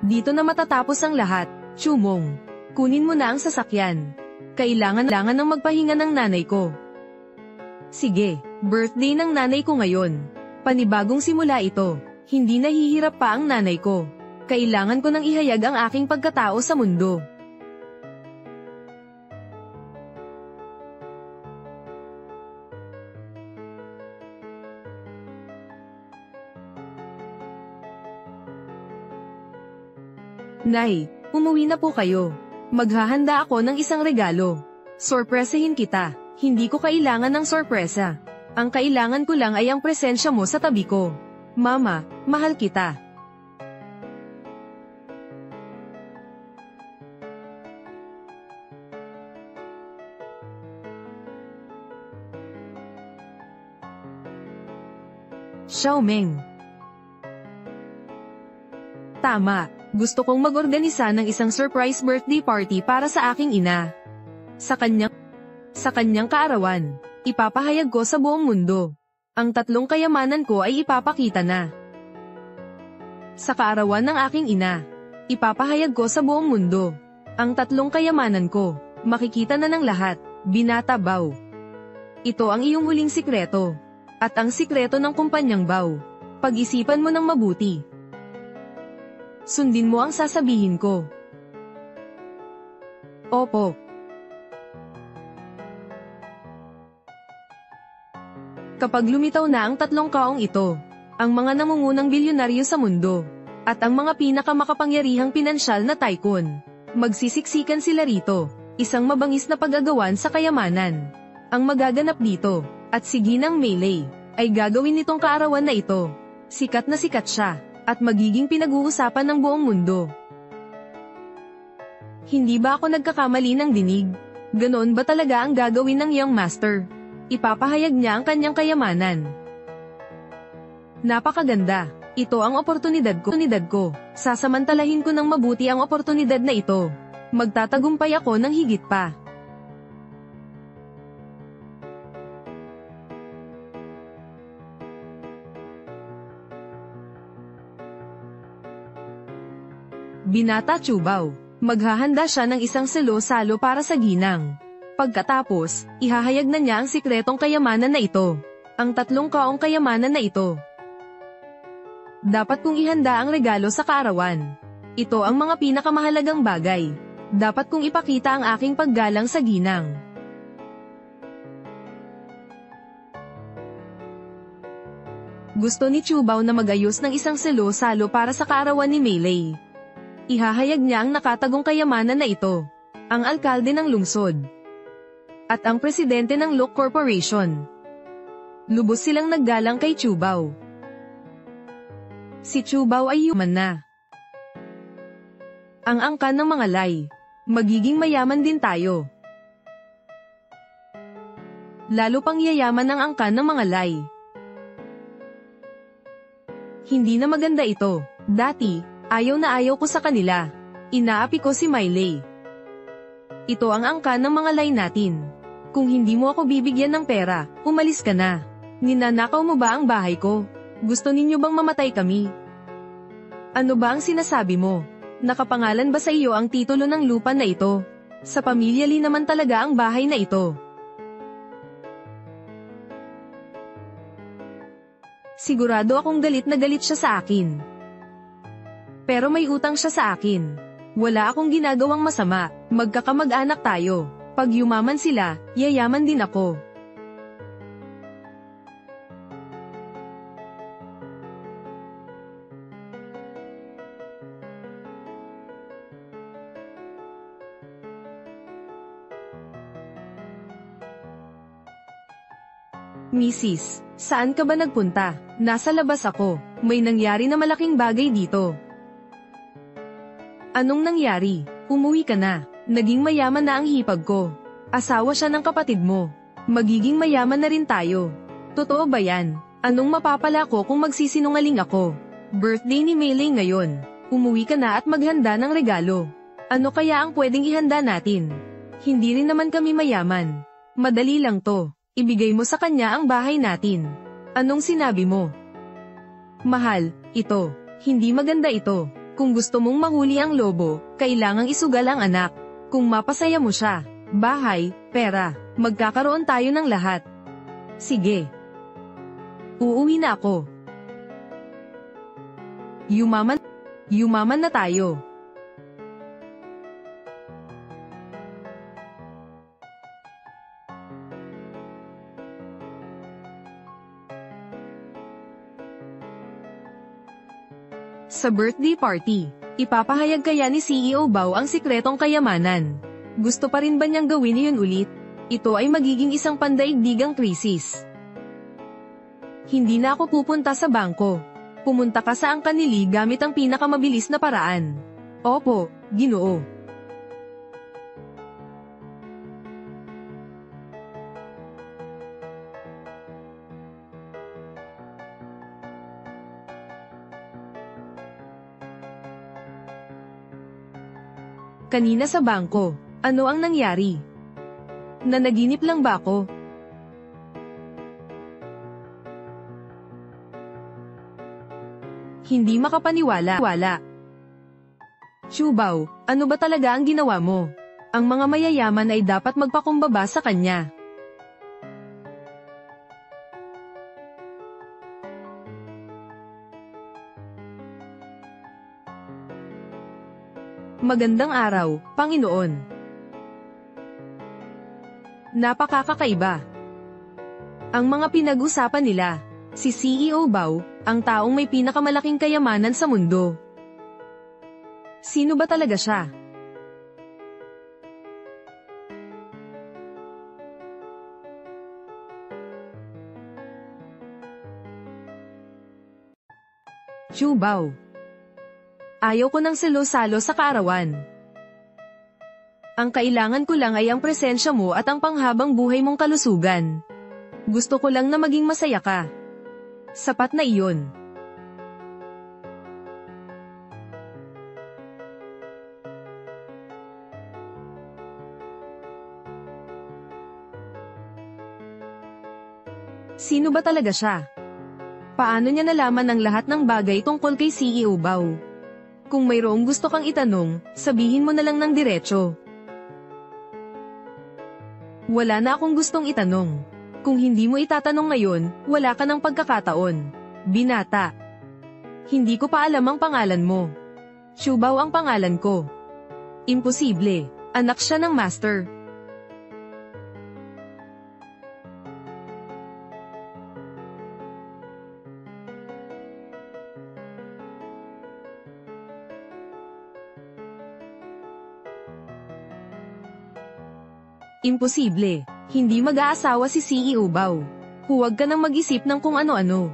Dito na matatapos ang lahat, Chumong. Kunin mo na ang sasakyan. Kailangan ng magpahinga ng nanay ko. Sige, birthday ng nanay ko ngayon. Panibagong simula ito. Hindi nahihirap pa ang nanay ko. Kailangan ko nang ihayag ang aking pagkatao sa mundo. Nay, umuwi na po kayo. Maghahanda ako ng isang regalo. Sorpresahin kita. Hindi ko kailangan ng sorpresa. Ang kailangan ko lang ay ang presensya mo sa tabi ko. Mama, mahal kita. Xiaoming. Tama, gusto kong mag-organisa ng isang surprise birthday party para sa aking ina. Sa kanyang kaarawan, ipapahayag ko sa buong mundo. Ang 3 kayamanan ko ay ipapakita na. Sa kaarawan ng aking ina, ipapahayag ko sa buong mundo. Ang 3 kayamanan ko, makikita na ng lahat, Binata Bao. Ito ang iyong huling sikreto. At ang sikreto ng kumpanyang Bao. Pag-isipan mo ng mabuti. Sundin mo ang sasabihin ko. Opo. Kapag lumitaw na ang 3 kaong ito, ang mga nangungunang bilyonaryo sa mundo, at ang mga pinakamakapangyarihang pinansyal na tycoon, magsisiksikan sila rito, isang mabangis na pag-agawan sa kayamanan. Ang magaganap dito, at si Ginang Meilei, ay gagawin nitong kaarawan na ito. Sikat na sikat siya, at magiging pinag-uusapan ng buong mundo. Hindi ba ako nagkakamali ng dinig? Ganoon ba talaga ang gagawin ng young master? Ipapahayag niya ang kanyang kayamanan. Napakaganda. Ito ang oportunidad ko. Sasamantalahin ko ng mabuti ang oportunidad na ito. Magtatagumpay ako ng higit pa. Binata Chubao. Maghahanda siya ng isang salo-salo para sa ginang. Pagkatapos, ihahayag na niya ang sikretong kayamanan na ito. Ang 3 kaong kayamanan na ito. Dapat kong ihanda ang regalo sa kaarawan. Ito ang mga pinakamahalagang bagay. Dapat kong ipakita ang aking paggalang sa ginang. Gusto ni Chubao na magayos ng isang salo-salo para sa kaarawan ni Meilei. Ihahayag niya ang nakatagong kayamanan na ito. Ang alkalde ng lungsod. At ang presidente ng Look Corporation. Lubos silang naggalang kay Chubao. Si Chubao ay human na. Ang angkan ng mga lay. Magiging mayaman din tayo. Lalo pang yayaman ang angkan ng mga lay. Hindi na maganda ito. Dati, ayaw na ayaw ko sa kanila. Inaapi ko si Meilei. Ito ang angkan ng mga lay natin. Kung hindi mo ako bibigyan ng pera, umalis ka na. Ninanakaw mo ba ang bahay ko? Gusto ninyo bang mamatay kami? Ano ba ang sinasabi mo? Nakapangalan ba sa iyo ang titulo ng lupa na ito? Sa pamilya Lee naman talaga ang bahay na ito. Sigurado akong galit na galit siya sa akin. Pero may utang siya sa akin. Wala akong ginagawang masama, magkakamag-anak tayo. Pag yumaman sila, yayaman din ako. Mrs., saan ka ba nagpunta? Nasa labas ako. May nangyari na malaking bagay dito. Anong nangyari? Umuwi ka na. Naging mayaman na ang hipag ko. Asawa siya ng kapatid mo. Magiging mayaman na rin tayo. Totoo ba yan? Anong mapapala ko kung magsisinungaling ako? Birthday ni Meilei ngayon. Umuwi ka na at maghanda ng regalo. Ano kaya ang pwedeng ihanda natin? Hindi rin naman kami mayaman. Madali lang to. Ibigay mo sa kanya ang bahay natin. Anong sinabi mo? Mahal, ito. Hindi maganda ito. Kung gusto mong mahuli ang lobo, kailangang isugal ang anak. Kung mapasaya mo siya, bahay, pera, magkakaroon tayo ng lahat. Sige. Uuwi na ako. Yumaman na tayo. Sa birthday party, ipapahayag kaya ni CEO Bao ang sikretong kayamanan. Gusto pa rin ba niyang gawin iyon ulit? Ito ay magiging isang pandaigdigang krisis. Hindi na ako pupunta sa bangko. Pumunta ka sa Angkanili gamit ang pinakamabilis na paraan. Opo, Ginoo. Kanina sa bangko, ano ang nangyari? Nanaginip lang ba ako? Hindi makapaniwala. Shubao, ano ba talaga ang ginawa mo? Ang mga mayayaman ay dapat magpakumbaba sa kanya. Magandang araw, Panginoon. Napakakakaiba. Ang mga pinag-usapan nila, si CEO Bao, ang taong may pinakamalaking kayamanan sa mundo. Sino ba talaga siya? Chu Bao. Ayaw ko ng salo-salo sa kaarawan. Ang kailangan ko lang ay ang presensya mo at ang panghabang buhay mong kalusugan. Gusto ko lang na maging masaya ka. Sapat na iyon. Sino ba talaga siya? Paano niya nalaman ang lahat ng bagay tungkol kay CEO Bao? Kung mayroong gusto kang itanong, sabihin mo na lang ng diretso. Wala na akong gustong itanong. Kung hindi mo itatanong ngayon, wala ka ng pagkakataon. Binata. Hindi ko pa alam ang pangalan mo. Shubao ang pangalan ko. Imposible. Anak siya ng master. Imposible. Hindi mag-aasawa si CEO Bao. Huwag ka nang mag-isip ng kung ano-ano.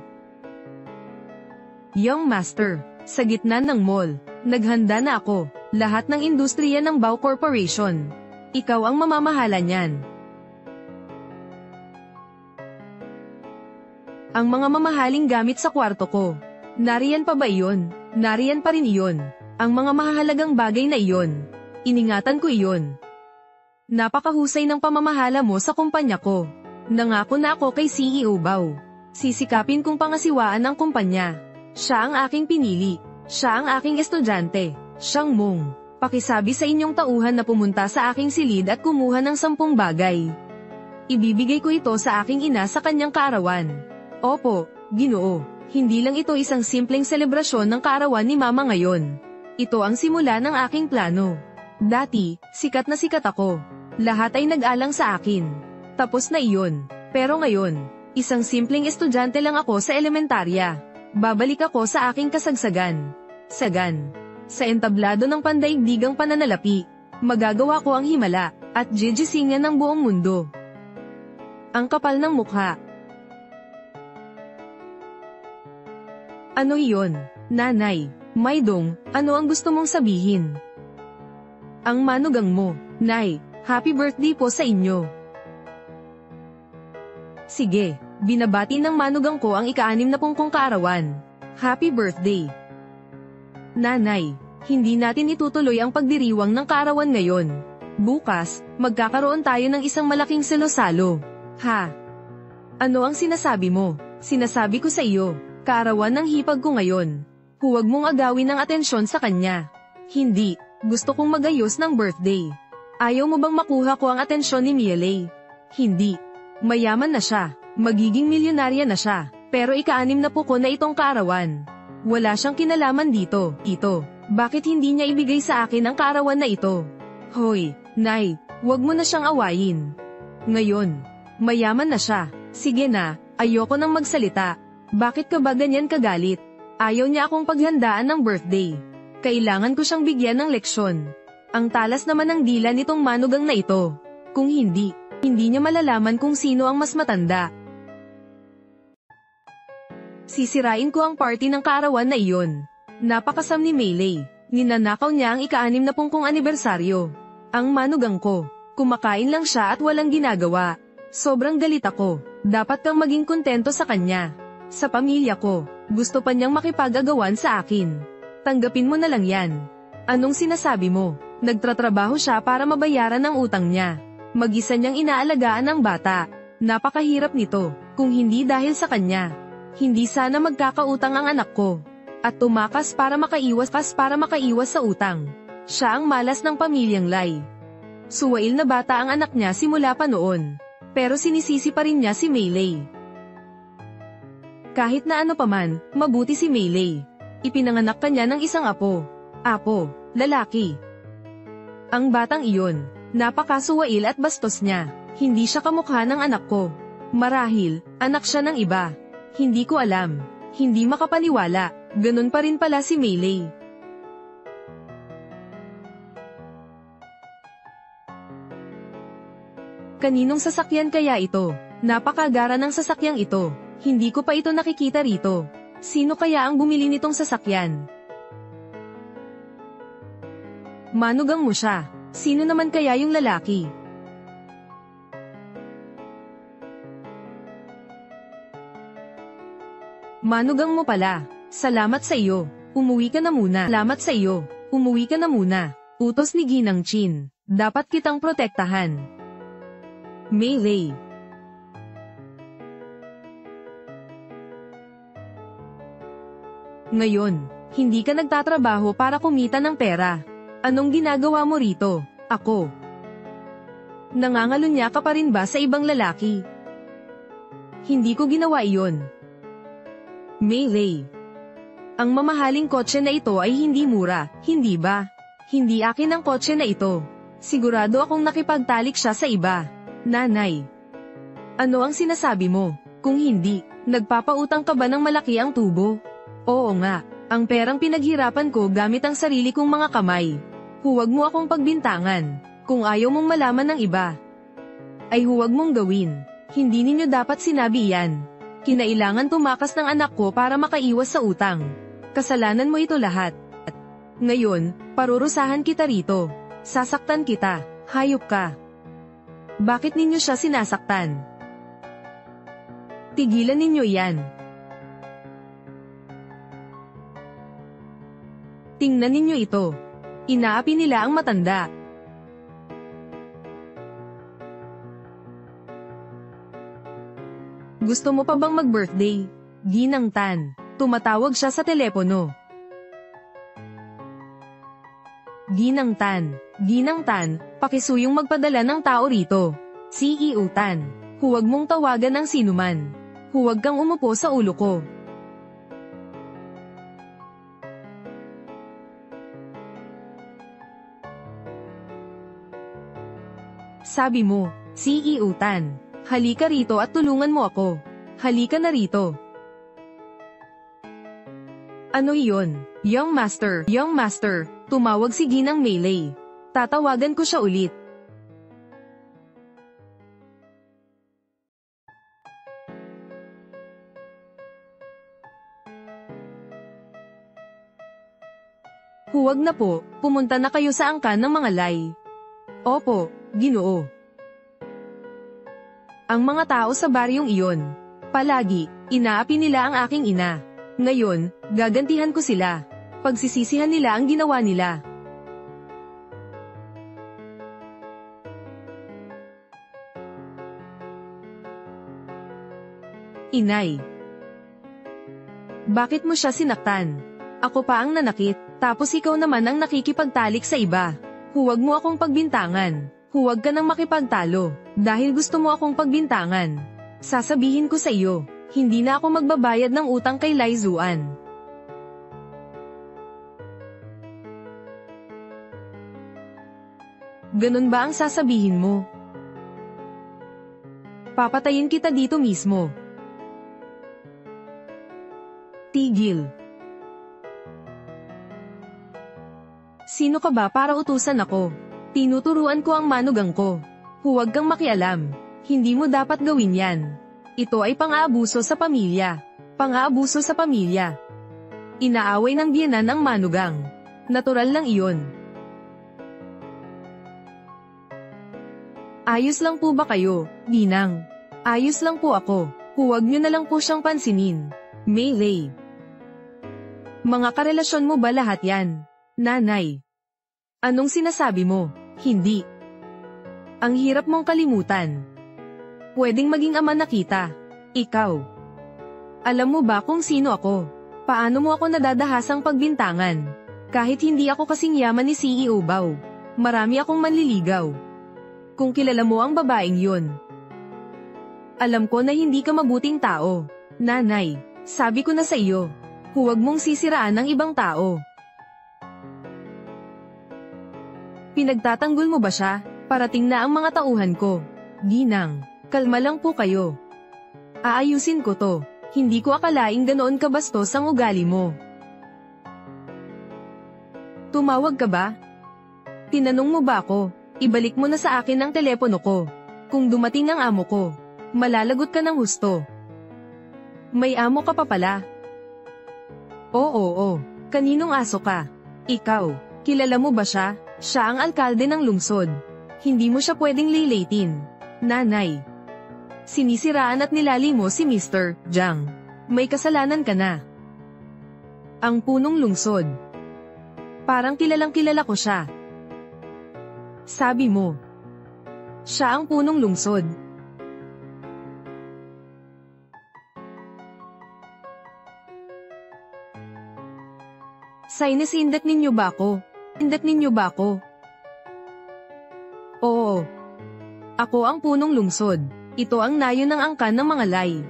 Young Master, sa gitna ng mall, naghanda na ako. Lahat ng industriya ng Bao Corporation. Ikaw ang mamamahala niyan. Ang mga mamahaling gamit sa kwarto ko. Nariyan pa ba iyon? Nariyan pa rin iyon. Ang mga mahalagang bagay na iyon. Iningatan ko iyon. Napakahusay ng pamamahala mo sa kumpanya ko. Nangako na ako kay CEO Bao. Sisikapin kong pangasiwaan ang kumpanya. Siya ang aking pinili. Siya ang aking estudyante. Siyang Mong, pakisabi sa inyong tauhan na pumunta sa aking silid at kumuha ng 10 bagay. Ibibigay ko ito sa aking ina sa kanyang kaarawan. Opo, Ginoo, hindi lang ito isang simpleng selebrasyon ng kaarawan ni Mama ngayon. Ito ang simula ng aking plano. Dati, sikat na sikat ako. Lahat ay nag-alang sa akin. Tapos na iyon. Pero ngayon, isang simpleng estudyante lang ako sa elementarya. Babalik ako sa aking kasagsagan. Sagan. Sa entablado ng pandaigdigang pananalapi, magagawa ko ang himala, at jijisingan ng buong mundo. Ang kapal ng mukha. Ano iyon, nanay? Maydong, ano ang gusto mong sabihin? Ang manugang mo, nay, happy birthday po sa inyo. Sige, binabati ng manugang ko ang ika-60 kong kaarawan. Happy birthday! Nanay, hindi natin itutuloy ang pagdiriwang ng kaarawan ngayon. Bukas, magkakaroon tayo ng isang malaking salo-salo. Ha? Ano ang sinasabi mo? Sinasabi ko sa iyo, kaarawan ng hipag ko ngayon. Huwag mong agawin ang atensyon sa kanya. Hindi, gusto kong magayos ng birthday. Ayaw mo bang makuha ko ang atensyon ni Miele? Hindi. Mayaman na siya, magiging milyonarya na siya, pero ika-60 ko na itong kaarawan. Wala siyang kinalaman dito. Ito, bakit hindi niya ibigay sa akin ang kaarawan na ito? Hoy, nay, huwag mo na siyang awayin. Ngayon, mayaman na siya. Sige na, ayoko nang magsalita. Bakit ka ba ganyan kagalit? Ayaw niya akong paghandaan ng birthday. Kailangan ko siyang bigyan ng leksyon. Ang talas naman ng dila nitong manugang na ito. Kung hindi niya malalaman kung sino ang mas matanda. Sisirain ko ang party ng kaarawan na iyon. Napakasam ni Melee. Ninanakaw niya ang ika-60 kong anibersaryo. Ang manugang ko, kumakain lang siya at walang ginagawa. Sobrang galit ako. Dapat kang maging kontento sa kanya. Sa pamilya ko, gusto pa niyang makipag-agawan sa akin. Tanggapin mo na lang yan. Anong sinasabi mo? Nagtratrabaho siya para mabayaran ang utang niya. Mag-isa niyang inaalagaan ang bata. Napakahirap nito, kung hindi dahil sa kanya. Hindi sana magkakautang ang anak ko. At tumakas para makaiwas sa utang. Siya ang malas ng pamilyang Lai. Suwail na bata ang anak niya simula pa noon. Pero sinisisi pa rin niya si Melee. Kahit na ano paman, mabuti si Melee. Ipinanganak ka niya ng isang apo. Apo, lalaki. Ang batang iyon, napakasuwail at bastos niya. Hindi siya kamukha ng anak ko. Marahil, anak siya ng iba. Hindi ko alam. Hindi makapaniwala. Ganun pa rin pala si Melee. Kaninong sasakyan kaya ito? Napakagara ng sasakyang ito. Hindi ko pa ito nakikita rito. Sino kaya ang bumili nitong sasakyan? Manugang mo siya. Sino naman kaya yung lalaki? Manugang mo pala. Salamat sa iyo. Umuwi ka na muna. Salamat sa iyo. Umuwi ka na muna. Utos ni Ginang Chin. Dapat kitang protektahan. Melee. Ngayon, hindi ka nagtatrabaho para kumita ng pera. Anong ginagawa mo rito? Ako. Nangangalunya ka pa rin ba sa ibang lalaki? Hindi ko ginawa iyon. Melee. Ang mamahaling kotse na ito ay hindi mura, hindi ba? Hindi akin ang kotse na ito. Sigurado akong nakipagtalik siya sa iba. Nanay. Ano ang sinasabi mo? Kung hindi, nagpapautang ka ba ng malaki ang tubo? Oo nga, ang perang pinaghirapan ko gamit ang sarili kong mga kamay. Huwag mo akong pagbintangan. Kung ayaw mong malaman ng iba, ay huwag mong gawin. Hindi ninyo dapat sinabi iyan. Kinailangan tumakas ng anak ko para makaiwas sa utang. Kasalanan mo ito lahat. Ngayon, parurusahan kita rito. Sasaktan kita, hayop ka. Bakit ninyo siya sinasaktan? Tigilan ninyo iyan. Tingnan ninyo ito. Inaapi nila ang matanda. Gusto mo pa bang mag-birthday? Ginang Tan. Tumatawag siya sa telepono. Ginang Tan. Ginang Tan, pakisuyong magpadala ng tao rito. CEO Tan. Huwag mong tawagan ang sinuman. Huwag kang umupo sa ulo ko. Sabi mo, CEO Tan. Halika rito at tulungan mo ako. Halika na rito. Ano iyon? Young Master, tumawag si Ginang Melee. Tatawagan ko siya ulit. Huwag na po, pumunta na kayo sa angkan ng mga lay. Opo, Ginoo. Ang mga tao sa baryong iyon, palagi, inaapi nila ang aking ina. Ngayon, gagantihan ko sila. Pagsisisihan nila ang ginawa nila. Inay. Bakit mo siya sinaktan? Ako pa ang nanakit, tapos ikaw naman ang nakikipagtalik sa iba. Huwag mo akong pagbintangan. Huwag ka nang makipagtalo, dahil gusto mo akong pagbintangan. Sasabihin ko sa iyo, hindi na ako magbabayad ng utang kay Lai Zuan. Ganun ba ang sasabihin mo? Papatayin kita dito mismo. Tigil. Sino ka ba para utusan ako? Tinuturuan ko ang manugang ko. Huwag kang makialam. Hindi mo dapat gawin yan. Ito ay pang-aabuso sa pamilya. Pang-aabuso sa pamilya. Inaaway ng biyenan ang manugang. Natural lang iyon. Ayos lang po ba kayo, Ginang? Ayos lang po ako. Huwag niyo na lang po siyang pansinin. Melee. Mga karelasyon mo ba lahat yan? Nanay. Anong sinasabi mo? Hindi. Ang hirap mong kalimutan. Pwedeng maging ama na kita. Ikaw. Alam mo ba kung sino ako? Paano mo ako nadadahasang pagbintangan? Kahit hindi ako kasing yaman ni CEO Bao. Marami akong manliligaw. Kung kilala mo ang babaeng yun. Alam ko na hindi ka mabuting tao. Nanay, sabi ko na sa iyo. Huwag mong sisiraan ang ibang tao. Pinagtatanggol mo ba siya? Parating na ang mga tauhan ko. Ginang, kalma lang po kayo. Aayusin ko to. Hindi ko akalaing ganoon kabastos ang ugali mo. Tumawag ka ba? Tinanong mo ba ako? Ibalik mo na sa akin ang telepono ko. Kung dumating ang amo ko, malalagot ka ng husto. May amo ka pa pala. Oo. Kaninong aso ka? Ikaw, kilala mo ba siya? Siya ang alkalde ng lungsod. Hindi mo siya pwedeng lilatin. Nanay. Sinisiraan at nilali mo si Mr. Jiang. May kasalanan ka na. Ang punong lungsod. Parang kilalang kilala ko siya. Sabi mo. Siya ang punong lungsod. Saynes, indak ninyo ba ako? Indak ninyo ba ako? Oo. Ako ang punong lungsod. Ito ang nayon ng angkan ng mga lay.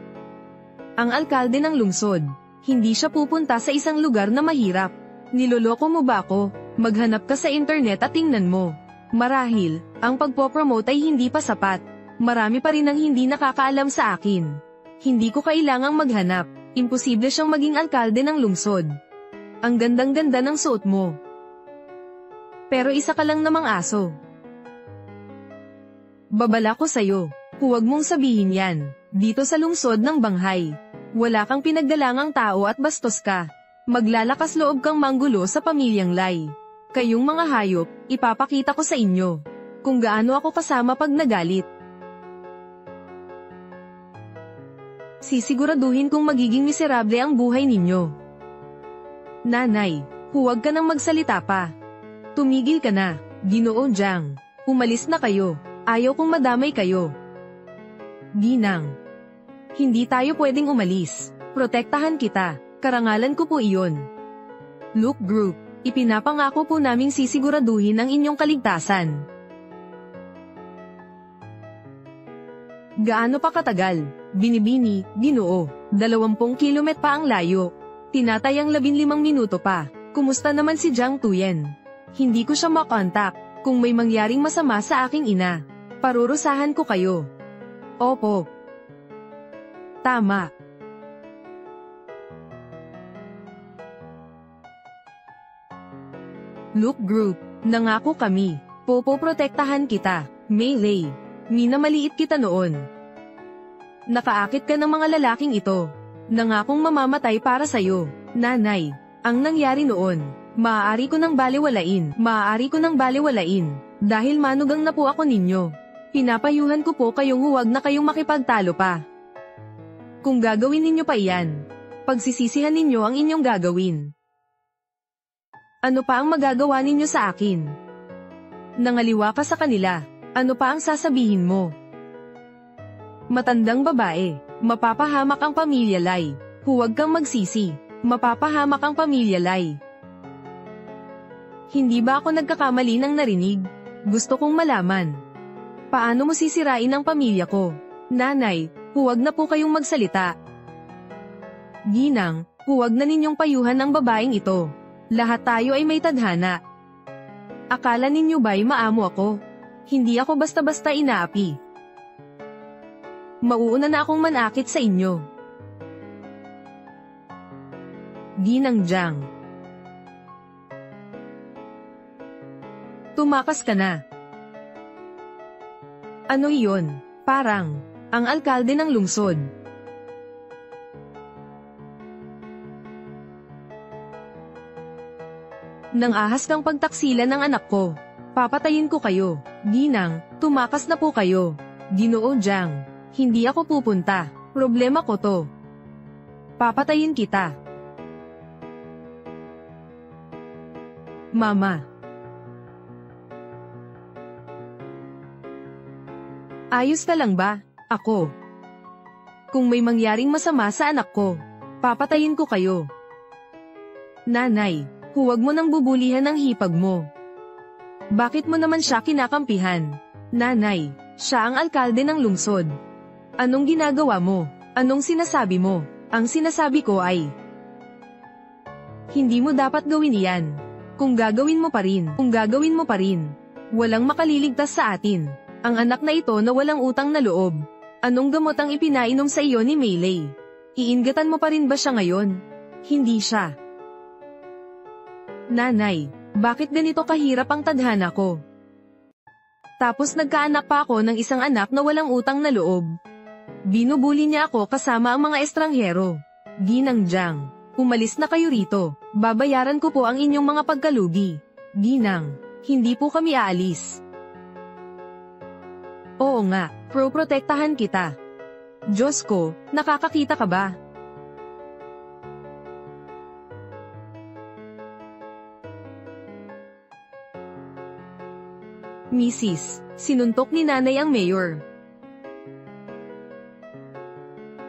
Ang alkalde ng lungsod. Hindi siya pupunta sa isang lugar na mahirap. Niloloko mo ba ako? Maghanap ka sa internet at tingnan mo. Marahil, ang pagpopromote ay hindi pa sapat. Marami pa rin ang hindi nakakaalam sa akin. Hindi ko kailangang maghanap. Imposible siyang maging alkalde ng lungsod. Ang gandang-ganda ng suot mo. Pero isa ka lang namang aso. Babala ko sa'yo. Huwag mong sabihin yan. Dito sa lungsod ng Banghay. Wala kang pinagdalangang tao at bastos ka. Maglalakas loob kang manggulo sa pamilyang Lai. Kayong mga hayop, ipapakita ko sa inyo. Kung gaano ako kasama pag nagalit. Sisiguraduhin kong magiging miserable ang buhay ninyo. Nanay, huwag ka nang magsalita pa. Tumigil ka na, Ginoo Jiang. Umalis na kayo. Ayaw kong madamay kayo. Ginang. Hindi tayo pwedeng umalis. Protektahan kita. Karangalan ko po iyon. Look Group. Ipinapangako po naming sisiguraduhin ang inyong kaligtasan. Gaano pa katagal? Binibini, Ginoo. 20 kilomet pa ang layo. Tinatayang 15 minuto pa. Kumusta naman si Jiang Tuyen? Hindi ko siya makontak. Kung may mangyaring masama sa aking ina, parurusahan ko kayo. Opo. Tama. Look Group, nangako kami. Popoprotektahan kita, Meilei. Minamaliit kita noon. Nakaakit ka ng mga lalaking ito. Nangakong mamamatay para sayo, nanay. Ang nangyari noon, maaari ko nang balewalain. Dahil manugang na po ako ninyo. Pinapayuhan ko po kayong huwag na kayong makipagtalo pa. Kung gagawin ninyo pa iyan, pagsisisihan ninyo ang inyong gagawin. Ano pa ang magagawa ninyo sa akin? Nangaliwa ka sa kanila. Ano pa ang sasabihin mo? Matandang babae, mapapahamak ang pamilya Lai. Huwag kang magsisi, mapapahamak ang pamilya Lai. Hindi ba ako nagkakamali ng narinig? Gusto kong malaman. Paano mo sisirain ang pamilya ko? Nanay, huwag na po kayong magsalita. Ginang, huwag na ninyong payuhan ang babaeng ito. Lahat tayo ay may tadhana. Akala ninyo ba'y maamo ako? Hindi ako basta-basta inaapi. Mauuna na akong manakit sa inyo. Ginang Jiang. Tumakas ka na. Ano iyon? Parang, ang alkalde ng lungsod. Nang ahas kang pagtaksilan ng anak ko. Papatayin ko kayo. Ginang, tumakas na po kayo. Ginoo Jiang, hindi ako pupunta. Problema ko to. Papatayin kita. Mama. Ayos ka lang ba? Ako. Kung may mangyaring masama sa anak ko, papatayin ko kayo. Nanay, huwag mo nang bubulihan ang hipag mo. Bakit mo naman siya kinakampihan? Nanay, siya ang alkalde ng lungsod. Anong ginagawa mo? Anong sinasabi mo? Ang sinasabi ko ay, hindi mo dapat gawin iyan. Kung gagawin mo pa rin, walang makaliligtas sa atin. Ang anak na ito na walang utang na loob. Anong gamot ang ipinainom sa iyo ni Meilei? Iingatan mo pa rin ba siya ngayon? Hindi siya. Nanay, bakit ganito kahirap ang tadhana ko? Tapos nagkaanak pa ako ng isang anak na walang utang na loob. Binubuli niya ako kasama ang mga estranghero. Ginang Jiang, umalis na kayo rito. Babayaran ko po ang inyong mga pagkalugi. Ginang, hindi po kami aalis. Oo nga, protektahan kita. Diyos ko, nakakakita ka ba? Mrs., sinuntok ni nanay ang mayor.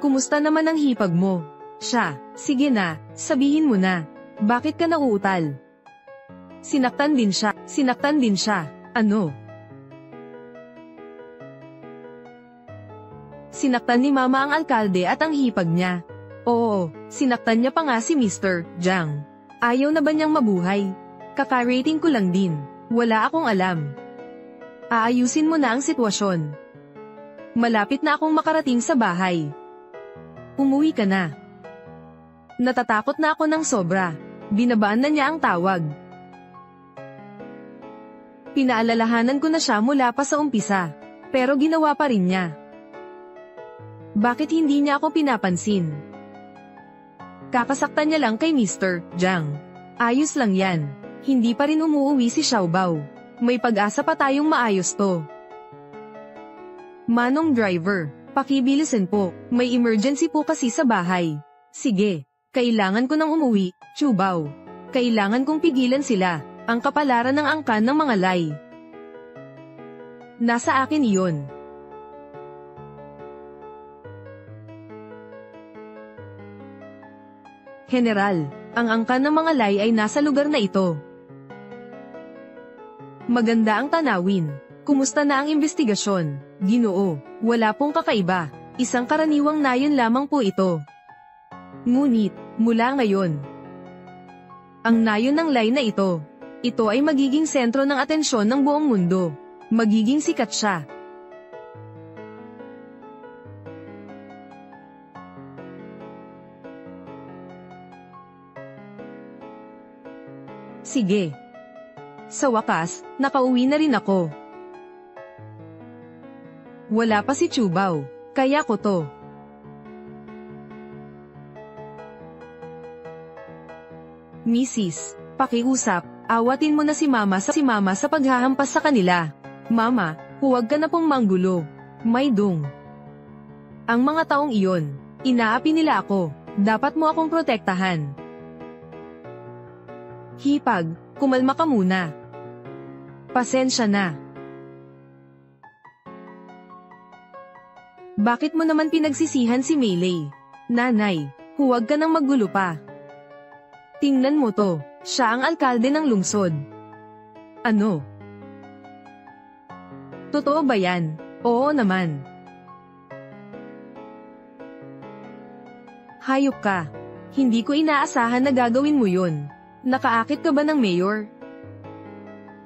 Kumusta naman ang hipag mo? Siya, sige na, sabihin mo na. Bakit ka nauutal? Sinaktan din siya. Ano? Sinaktan ni mama ang alkalde at ang hipag niya. Oo, sinaktan niya pa nga si Mr. Jiang. Ayaw na ba niyang mabuhay? Kakarating ko lang din. Wala akong alam. Aayusin mo na ang sitwasyon. Malapit na akong makarating sa bahay. Umuwi ka na. Natatakot na ako ng sobra. Binabaan na niya ang tawag. Pinaalalahanan ko na siya mula pa sa umpisa. Pero ginawa pa rin niya. Bakit hindi niya ako pinapansin? Kakasaktan niya lang kay Mr. Jiang. Ayos lang yan. Hindi pa rin umuuwi si Xiaobao. May pag-asa pa tayong maayos to. Manong driver, pakibilisan po. May emergency po kasi sa bahay. Sige, kailangan ko nang umuwi, Xiaobao. Kailangan kong pigilan sila. Ang kapalaran ng angkan ng mga Lai. Nasa akin iyon. General, Ang angkan ng mga lay ay nasa lugar na ito. Maganda ang tanawin. Kumusta na ang investigasyon? Ginoo, wala pong kakaiba. Isang karaniwang nayon lamang po ito. Ngunit, mula ngayon, ang nayon ng lay na ito ay magiging sentro ng atensyon ng buong mundo. Magiging sikat siya. Sige. Sa wakas, nakauwi na rin ako. Wala pa si Chubao, kaya ko to. Mrs., pakiusap, awatin mo na si Mama sa paghahampas sa kanila. Mama, huwag ka na pong manggulo. May dung. Ang mga taong iyon, inaapi nila ako. Dapat mo akong protektahan. Hipag, kumalma ka muna. Pasensya na. Bakit mo naman pinagsisihan si Meilei? Nanay, huwag ka nang maggulo pa. Tingnan mo to, siya ang alkalde ng lungsod. Ano? Totoo ba yan? Oo naman. Hayop ka. Hindi ko inaasahan na gagawin mo yun. Nakaakit ka ba ng mayor?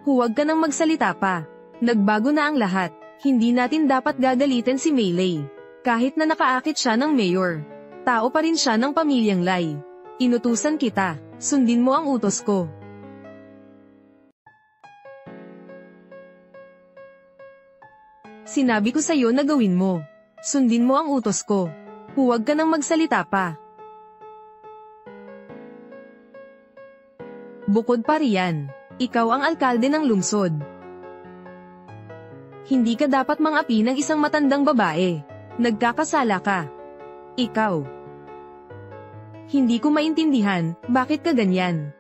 Huwag ka nang magsalita pa. Nagbago na ang lahat. Hindi natin dapat gagalitin si Meilei. Kahit na nakaakit siya ng mayor. Tao pa rin siya ng pamilyang Lai. Inutusan kita. Sundin mo ang utos ko. Sinabi ko sa'yo na gawin mo. Sundin mo ang utos ko. Huwag ka nang magsalita pa. Bukod pa riyan, ikaw ang alkalde ng lungsod. Hindi ka dapat mangapi ng isang matandang babae. Nagkakasala ka. Ikaw. Hindi ko maintindihan, bakit ka ganyan?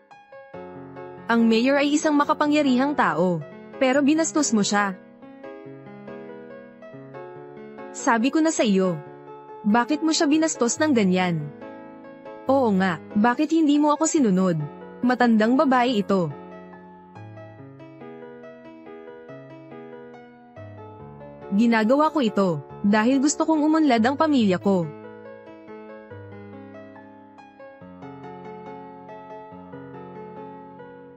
Ang mayor ay isang makapangyarihang tao, pero binastos mo siya. Sabi ko na sa iyo. Bakit mo siya binastos ng ganyan? Oo nga, bakit hindi mo ako sinunod? Matandang babae ito. Ginagawa ko ito, dahil gusto kong umunlad ang pamilya ko.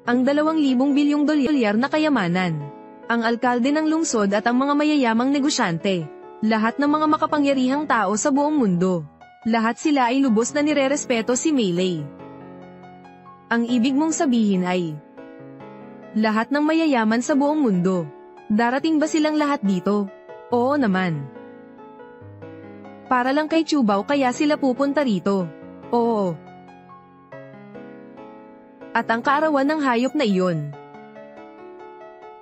Ang 2,000 bilyong dolyar na kayamanan. Ang alkalde ng lungsod at ang mga mayayamang negosyante. Lahat ng mga makapangyarihang tao sa buong mundo. Lahat sila ay lubos na nirerespeto si Meilei. Ang ibig mong sabihin ay, lahat ng mayayaman sa buong mundo. Darating ba silang lahat dito? Oo naman. Para lang kay Chubao kaya sila pupunta rito. Oo. At ang kaarawan ng hayop na iyon.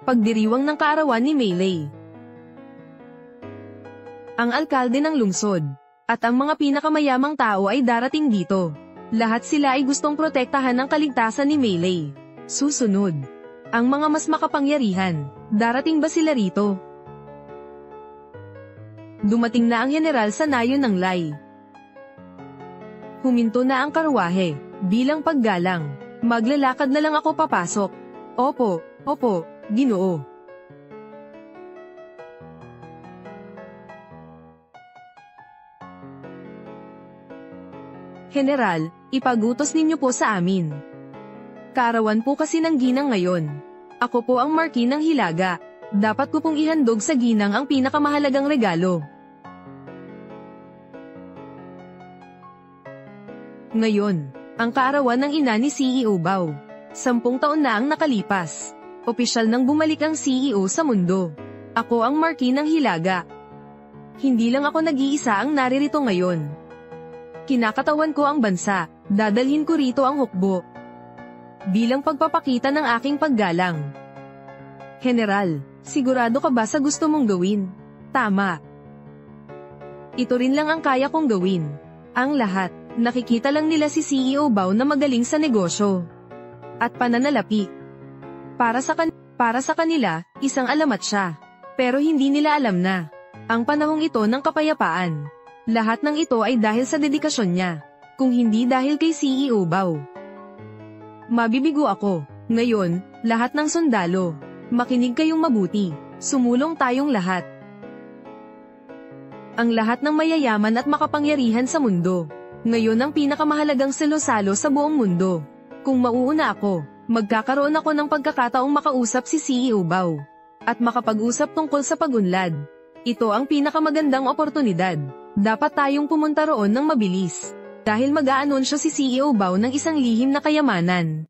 Pagdiriwang ng kaarawan ni Meilei. Ang alkalde ng lungsod, at ang mga pinakamayamang tao ay darating dito. Lahat sila ay gustong protektahan ng kaligtasan ni Meilei. Susunod. Ang mga mas makapangyarihan, darating ba sila rito? Dumating na ang general sa nayon ng Lai. Huminto na ang karwahe, bilang paggalang. Maglalakad na lang ako papasok. Opo, opo, Ginoo. General, ipagutos ninyo po sa amin. Kaarawan po kasi ng ginang ngayon. Ako po ang Marquis ng Hilaga. Dapat ko pong ihandog sa ginang ang pinakamahalagang regalo. Ngayon, ang kaarawan ng ina ni CEO Bao. 10 taon na ang nakalipas. Opisyal nang bumalik ang CEO sa mundo. Ako ang Marquis ng Hilaga. Hindi lang ako nag-iisa ang naririto ngayon. Kinakatawan ko ang bansa, dadalhin ko rito ang hukbo. Bilang pagpapakita ng aking paggalang. General, sigurado ka ba sa gusto mong gawin? Tama. Ito rin lang ang kaya kong gawin. Ang lahat, nakikita lang nila si CEO Bao na magaling sa negosyo. At pananalapi. Para sa kanila, isang alamat siya. Pero hindi nila alam na, ang panahong ito ng kapayapaan. Lahat ng ito ay dahil sa dedikasyon niya. Kung hindi dahil kay CEO Bao. Mabibigo ako. Ngayon, lahat ng sundalo, makinig kayong mabuti. Sumulong tayong lahat. Ang lahat ng mayayaman at makapangyarihan sa mundo. Ngayon ang pinakamahalagang salo-salo sa buong mundo. Kung mauuna ako, magkakaroon ako ng pagkakataong makausap si CEO Bao. At makapag-usap tungkol sa pagunlad. Ito ang pinakamagandang oportunidad. Dapat tayong pumunta roon ng mabilis. Dahil mag-aanunsyo si CEO Bao ng isang lihim na kayamanan.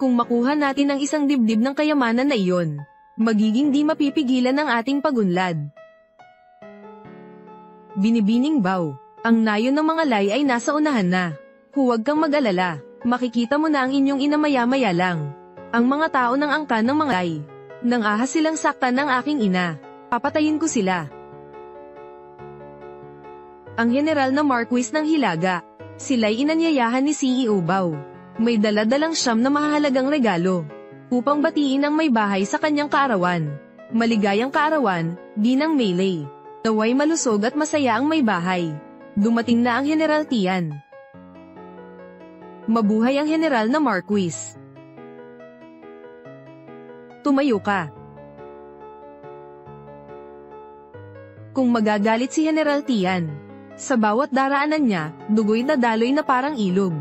Kung makuha natin ang isang dibdib ng kayamanan na iyon, magiging di mapipigilan ang ating pagunlad. Binibining Bao, ang nayon ng mga lay ay nasa unahan na. Huwag kang mag-alala, makikita mo na ang inyong ina maya-maya lang. Ang mga tao ng angkan ng mga lay. Nang ahas silang saktan ng aking ina, papatayin ko sila. Ang general na Marquis ng Hilaga, sila'y inanyayahan ni CEO Bao. May dala-dalang siyam na mahalagang regalo, upang batiin ang may bahay sa kanyang kaarawan. Maligayang kaarawan, Ginang Melee. Naway malusog at masaya ang may bahay. Dumating na ang General Tian. Mabuhay ang general na Marquis. Tumayo ka. Kung magagalit si General Tian, sa bawat daraanan niya, dugo'y nadaloy na parang ilog.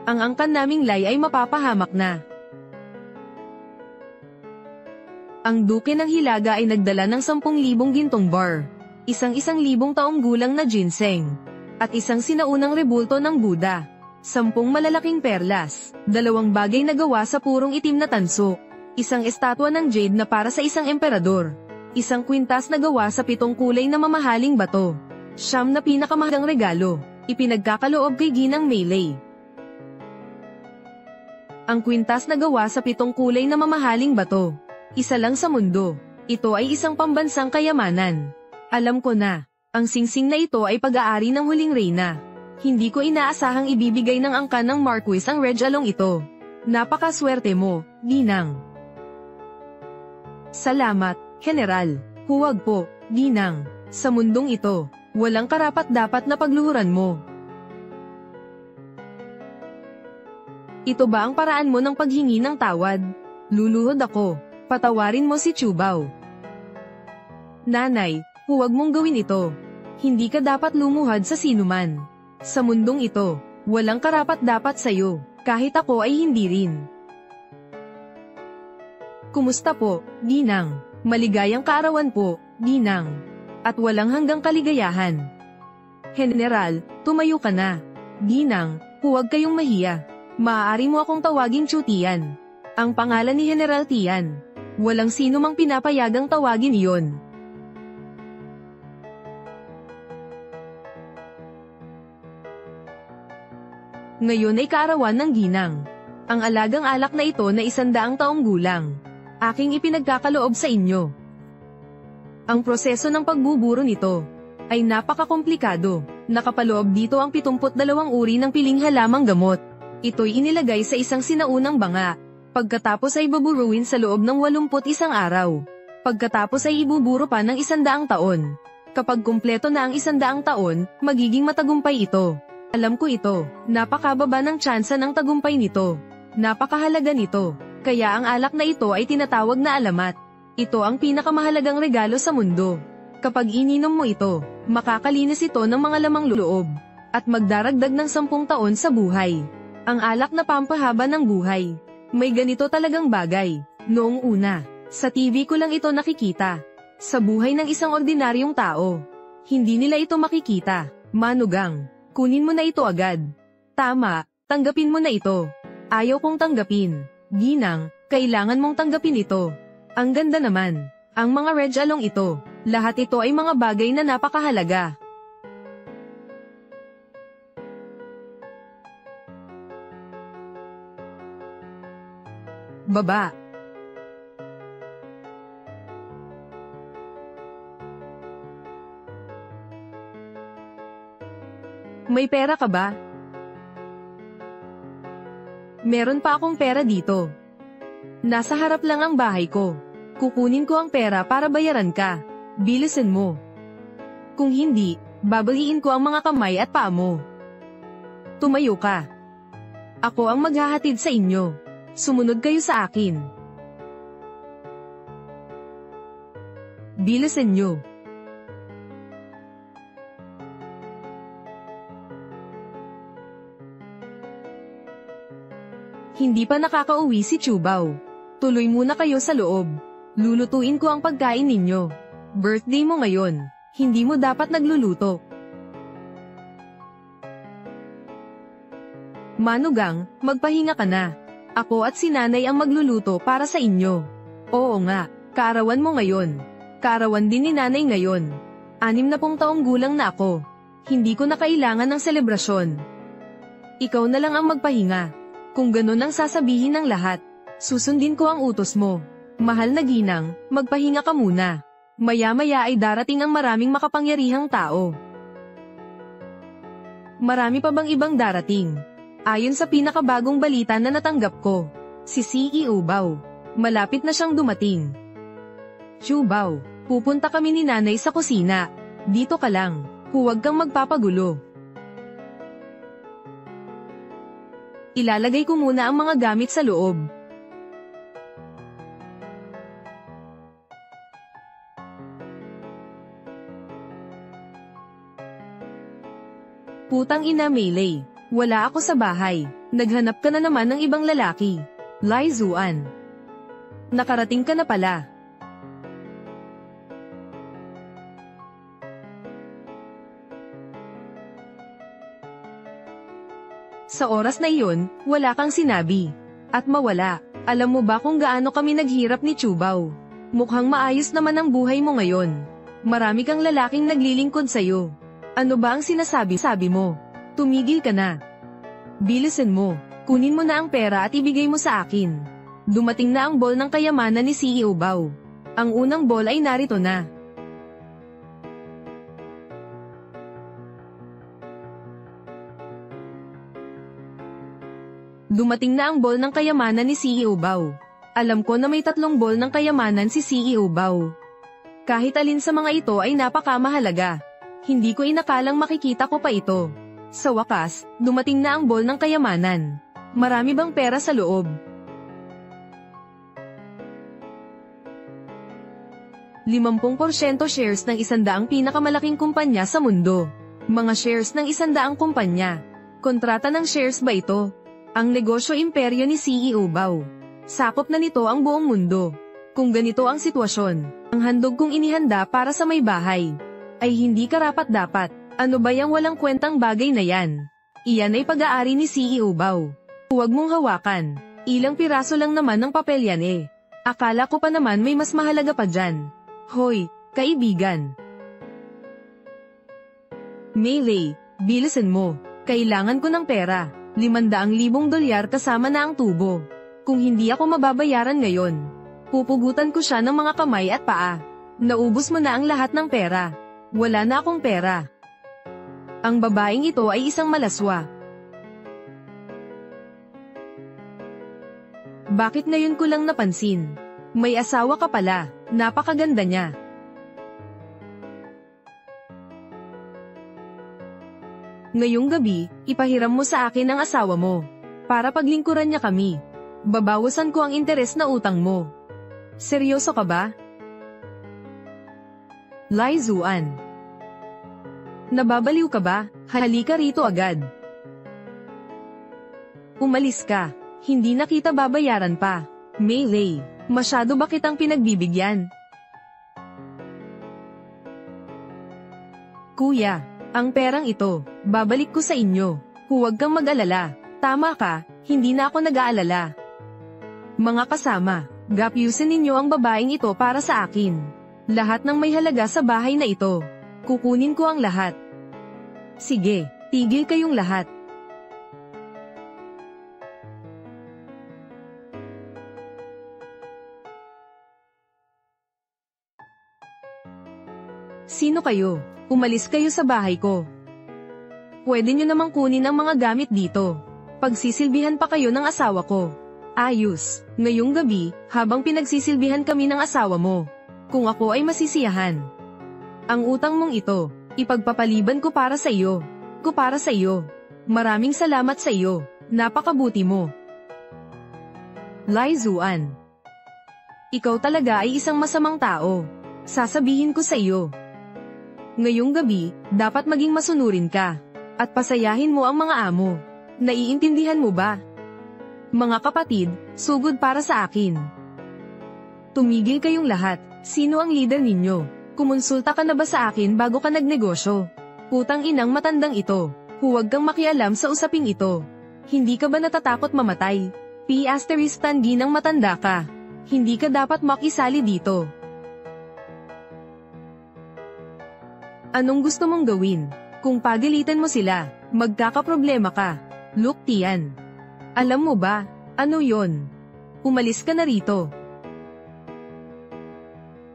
Ang angkan naming lay ay mapapahamak na. Ang duke ng Hilaga ay nagdala ng 10,000 gintong bar, isang 1,000 taong gulang na ginseng, at isang sinaunang rebulto ng Buddha, 10 malalaking perlas, 2 bagay na gawa sa purong itim na tanso, isang estatwa ng jade na para sa isang emperador, isang kwintas na gawa sa 7 kulay na mamahaling bato, 9 na pinakamahalagang regalo, ipinagkakaloob kay Ginang Melee. Ang kwintas na gawa sa 7 kulay na mamahaling bato. Isa lang sa mundo. Ito ay isang pambansang kayamanan. Alam ko na, ang singsing na ito ay pag-aari ng huling reyna. Hindi ko inaasahang ibibigay ng angkan ng Marquis ang regalong ito. Napakaswerte mo, Ginang. Salamat, General. Huwag po, Ginang. Sa mundong ito, walang karapat-dapat na pagluhuran mo. Ito ba ang paraan mo ng paghingi ng tawad? Luluhod ako. Patawarin mo si Chubao. Nanay, huwag mong gawin ito. Hindi ka dapat lumuhad sa sinuman. Sa mundong ito, walang karapat-dapat sa'yo, kahit ako ay hindi rin. Kumusta po, Ginang? Maligayang kaarawan po, Ginang. At walang hanggang kaligayahan. General, tumayo ka na. Ginang, huwag kayong mahiya. Maaari mo akong tawaging Chutian. Ang pangalan ni General Tian. Walang sino mang pinapayagang tawagin iyon. Ngayon ay kaarawan ng Ginang. Ang alagang alak na ito na 100 taong gulang. Aking ipinagkakaloob sa inyo. Ang proseso ng pagbuburo nito ay napakakomplikado. Nakapaloob dito ang 72 uri ng piling halamang gamot. Ito'y inilagay sa isang sinaunang banga. Pagkatapos ay buburuin sa loob ng 81 araw. Pagkatapos ay ibuburo pa ng 100 taon. Kapag kumpleto na ang 100 taon, magiging matagumpay ito. Alam ko ito, napakababa ng tsansa ng tagumpay nito. Napakahalaga nito, kaya ang alak na ito ay tinatawag na alamat. Ito ang pinakamahalagang regalo sa mundo. Kapag ininom mo ito, makakalinis ito ng mga lamang loob, at magdaragdag ng 10 taon sa buhay. Ang alak na pampahaba ng buhay. May ganito talagang bagay. Noong una, sa TV ko lang ito nakikita. Sa buhay ng isang ordinaryong tao. Hindi nila ito makikita. Manugang, kunin mo na ito agad. Tama, tanggapin mo na ito. Ayaw kong tanggapin. Ginang, kailangan mong tanggapin ito. Ang ganda naman. Ang mga regalong ito, lahat ito ay mga bagay na napakahalaga. Baba. May pera ka ba? Meron pa akong pera dito. Nasa harap lang ang bahay ko. Kukunin ko ang pera para bayaran ka. Bilisan mo. Kung hindi, babaliin ko ang mga kamay at paa mo. Tumayo ka. Ako ang maghahatid sa inyo. Sumunod kayo sa akin. Bilisan nyo. Hindi pa nakakauwi si Chubao. Tuloy muna kayo sa loob. Lulutuin ko ang pagkain ninyo. Birthday mo ngayon. Hindi mo dapat nagluluto. Manugang, magpahinga ka na. Ako at si nanay ang magluluto para sa inyo. Oo nga, kaarawan mo ngayon. Kaarawan din ni nanay ngayon. 60 taong gulang na ako. Hindi ko na kailangan ng selebrasyon. Ikaw na lang ang magpahinga. Kung ganun ang sasabihin ng lahat, susundin ko ang utos mo. Mahal na ginang, magpahinga ka muna. Maya-maya ay darating ang maraming makapangyarihang tao. Marami pa bang ibang darating? Ayon sa pinakabagong balita na natanggap ko, si CEO Bao, malapit na siyang dumating. Chubao, pupunta kami ni nanay sa kusina. Dito ka lang, huwag kang magpapagulo. Ilalagay ko muna ang mga gamit sa loob. Putang ina Melee, wala ako sa bahay. Naghanap ka na naman ng ibang lalaki. Lai Zuan. Nakarating ka na pala. Sa oras na iyon, wala kang sinabi. At mawala, alam mo ba kung gaano kami naghirap ni Chubao? Mukhang maayos naman ang buhay mo ngayon. Marami kang lalaking naglilingkod sa'yo. Ano ba ang sinasabi mo? Tumigil ka na. Bilisan mo, kunin mo na ang pera at ibigay mo sa akin. Dumating na ang ball ng kayamanan ni CEO Bao. Ang unang ball ay narito na. Dumating na ang ball ng kayamanan ni CEO Bao. Alam ko na may 3 ball ng kayamanan si CEO Bao. Kahit alin sa mga ito ay napakamahalaga. Hindi ko inakalang makikita ko pa ito. Sa wakas, dumating na ang ball ng kayamanan. Marami bang pera sa loob? 50% shares ng 100 pinakamalaking kumpanya sa mundo. Mga shares ng 100 kumpanya. Kontrata ng shares ba ito? Ang negosyo imperyo ni CEO Bao. Sakop na nito ang buong mundo. Kung ganito ang sitwasyon, ang handog kong inihanda para sa may bahay ay hindi karapat-dapat. Ano ba yang walang kwentang bagay na yan? Iyan ay pag-aari ni CEO Bao. Huwag mong hawakan. Ilang piraso lang naman ng papel yan eh. Akala ko pa naman may mas mahalaga pa dyan. Hoy, kaibigan. Melee, bilisan mo. Kailangan ko ng pera. 500,000 dolyar kasama na ang tubo. Kung hindi ako mababayaran ngayon, pupugutan ko siya ng mga kamay at paa. Naubos mo na ang lahat ng pera. Wala na akong pera. Ang babaeng ito ay isang malaswa. Bakit ngayon ko lang napansin? May asawa ka pala, napakaganda niya. Ngayong gabi, ipahiram mo sa akin ang asawa mo. Para paglingkuran niya kami. Babawasan ko ang interes na utang mo. Seryoso ka ba? Lai Zuan. Nababaliw ka ba? Halika rito agad. Umalis ka. Hindi na kita babayaran pa. Melee, masyado ba kitang pinagbibigyan? Kuya, ang perang ito, babalik ko sa inyo. Huwag kang mag-alala. Tama ka, hindi na ako nag-aalala. Mga kasama, gapyusin ninyo ang babaeng ito para sa akin. Lahat ng may halaga sa bahay na ito. Kukunin ko ang lahat. Sige, tigil kayong lahat. Sino kayo? Umalis kayo sa bahay ko. Pwede nyo namang kunin ang mga gamit dito. Pagsisilbihan pa kayo ng asawa ko. Ayos, ngayong gabi, habang pinagsisilbihan kami ng asawa mo. Kung ako ay masisiyahan. Ang utang mong ito, ipagpapaliban ko para sa iyo. Maraming salamat sa iyo, napakabuti mo. Lai Zuan. Ikaw talaga ay isang masamang tao. Sasabihin ko sa iyo. Ngayong gabi, dapat maging masunurin ka. At pasayahin mo ang mga amo. Naiintindihan mo ba? Mga kapatid, sugod para sa akin. Tumigil kayong lahat. Sino ang leader ninyo? Kumonsulta ka na ba sa akin bago ka nagnegosyo? Putang inang matandang ito. Huwag kang makialam sa usaping ito. Hindi ka ba natatakot mamatay? P***tanggi ng matanda ka. Hindi ka dapat makisali dito. Anong gusto mong gawin? Kung pagalitan mo sila, magkakaproblema ka. Look Tian. Alam mo ba, ano yon? Umalis ka na rito.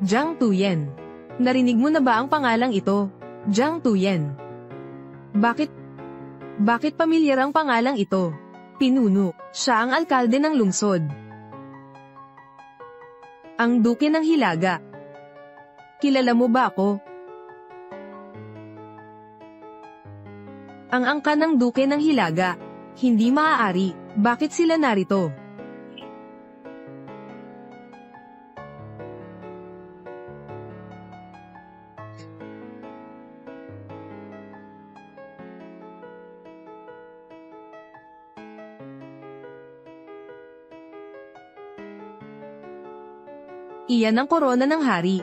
Jiang Tuyen. Narinig mo na ba ang pangalang ito? Jiang Tuyen. Bakit pamilyar ang pangalang ito? Pinuno, siya ang alkalde ng lungsod. Ang Duke ng Hilaga. Kilala mo ba ako? Ang angka ng Duke ng Hilaga. Hindi maaari. Bakit sila narito? Iyan ang korona ng hari.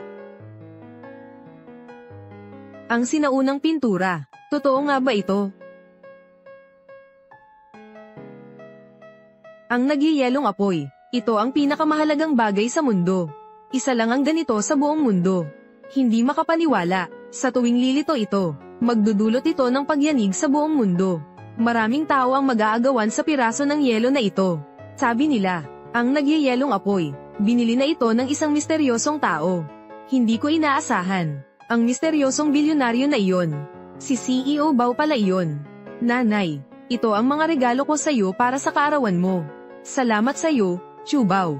Ang sinaunang pintura. Totoo nga ba ito? Ang nagyayelong apoy. Ito ang pinakamahalagang bagay sa mundo. Isa lang ang ganito sa buong mundo. Hindi makapaniwala. Sa tuwing lilito ito, magdudulot ito ng pagyanig sa buong mundo. Maraming tao ang mag-aagawan sa piraso ng yelo na ito. Sabi nila, ang nagyayelong apoy. Binili na ito ng isang misteryosong tao. Hindi ko inaasahan. Ang misteryosong bilyonaryo na iyon. Si CEO Bao pala iyon. Nanay, ito ang mga regalo ko sa iyo para sa kaarawan mo. Salamat sa iyo, Chu Bao.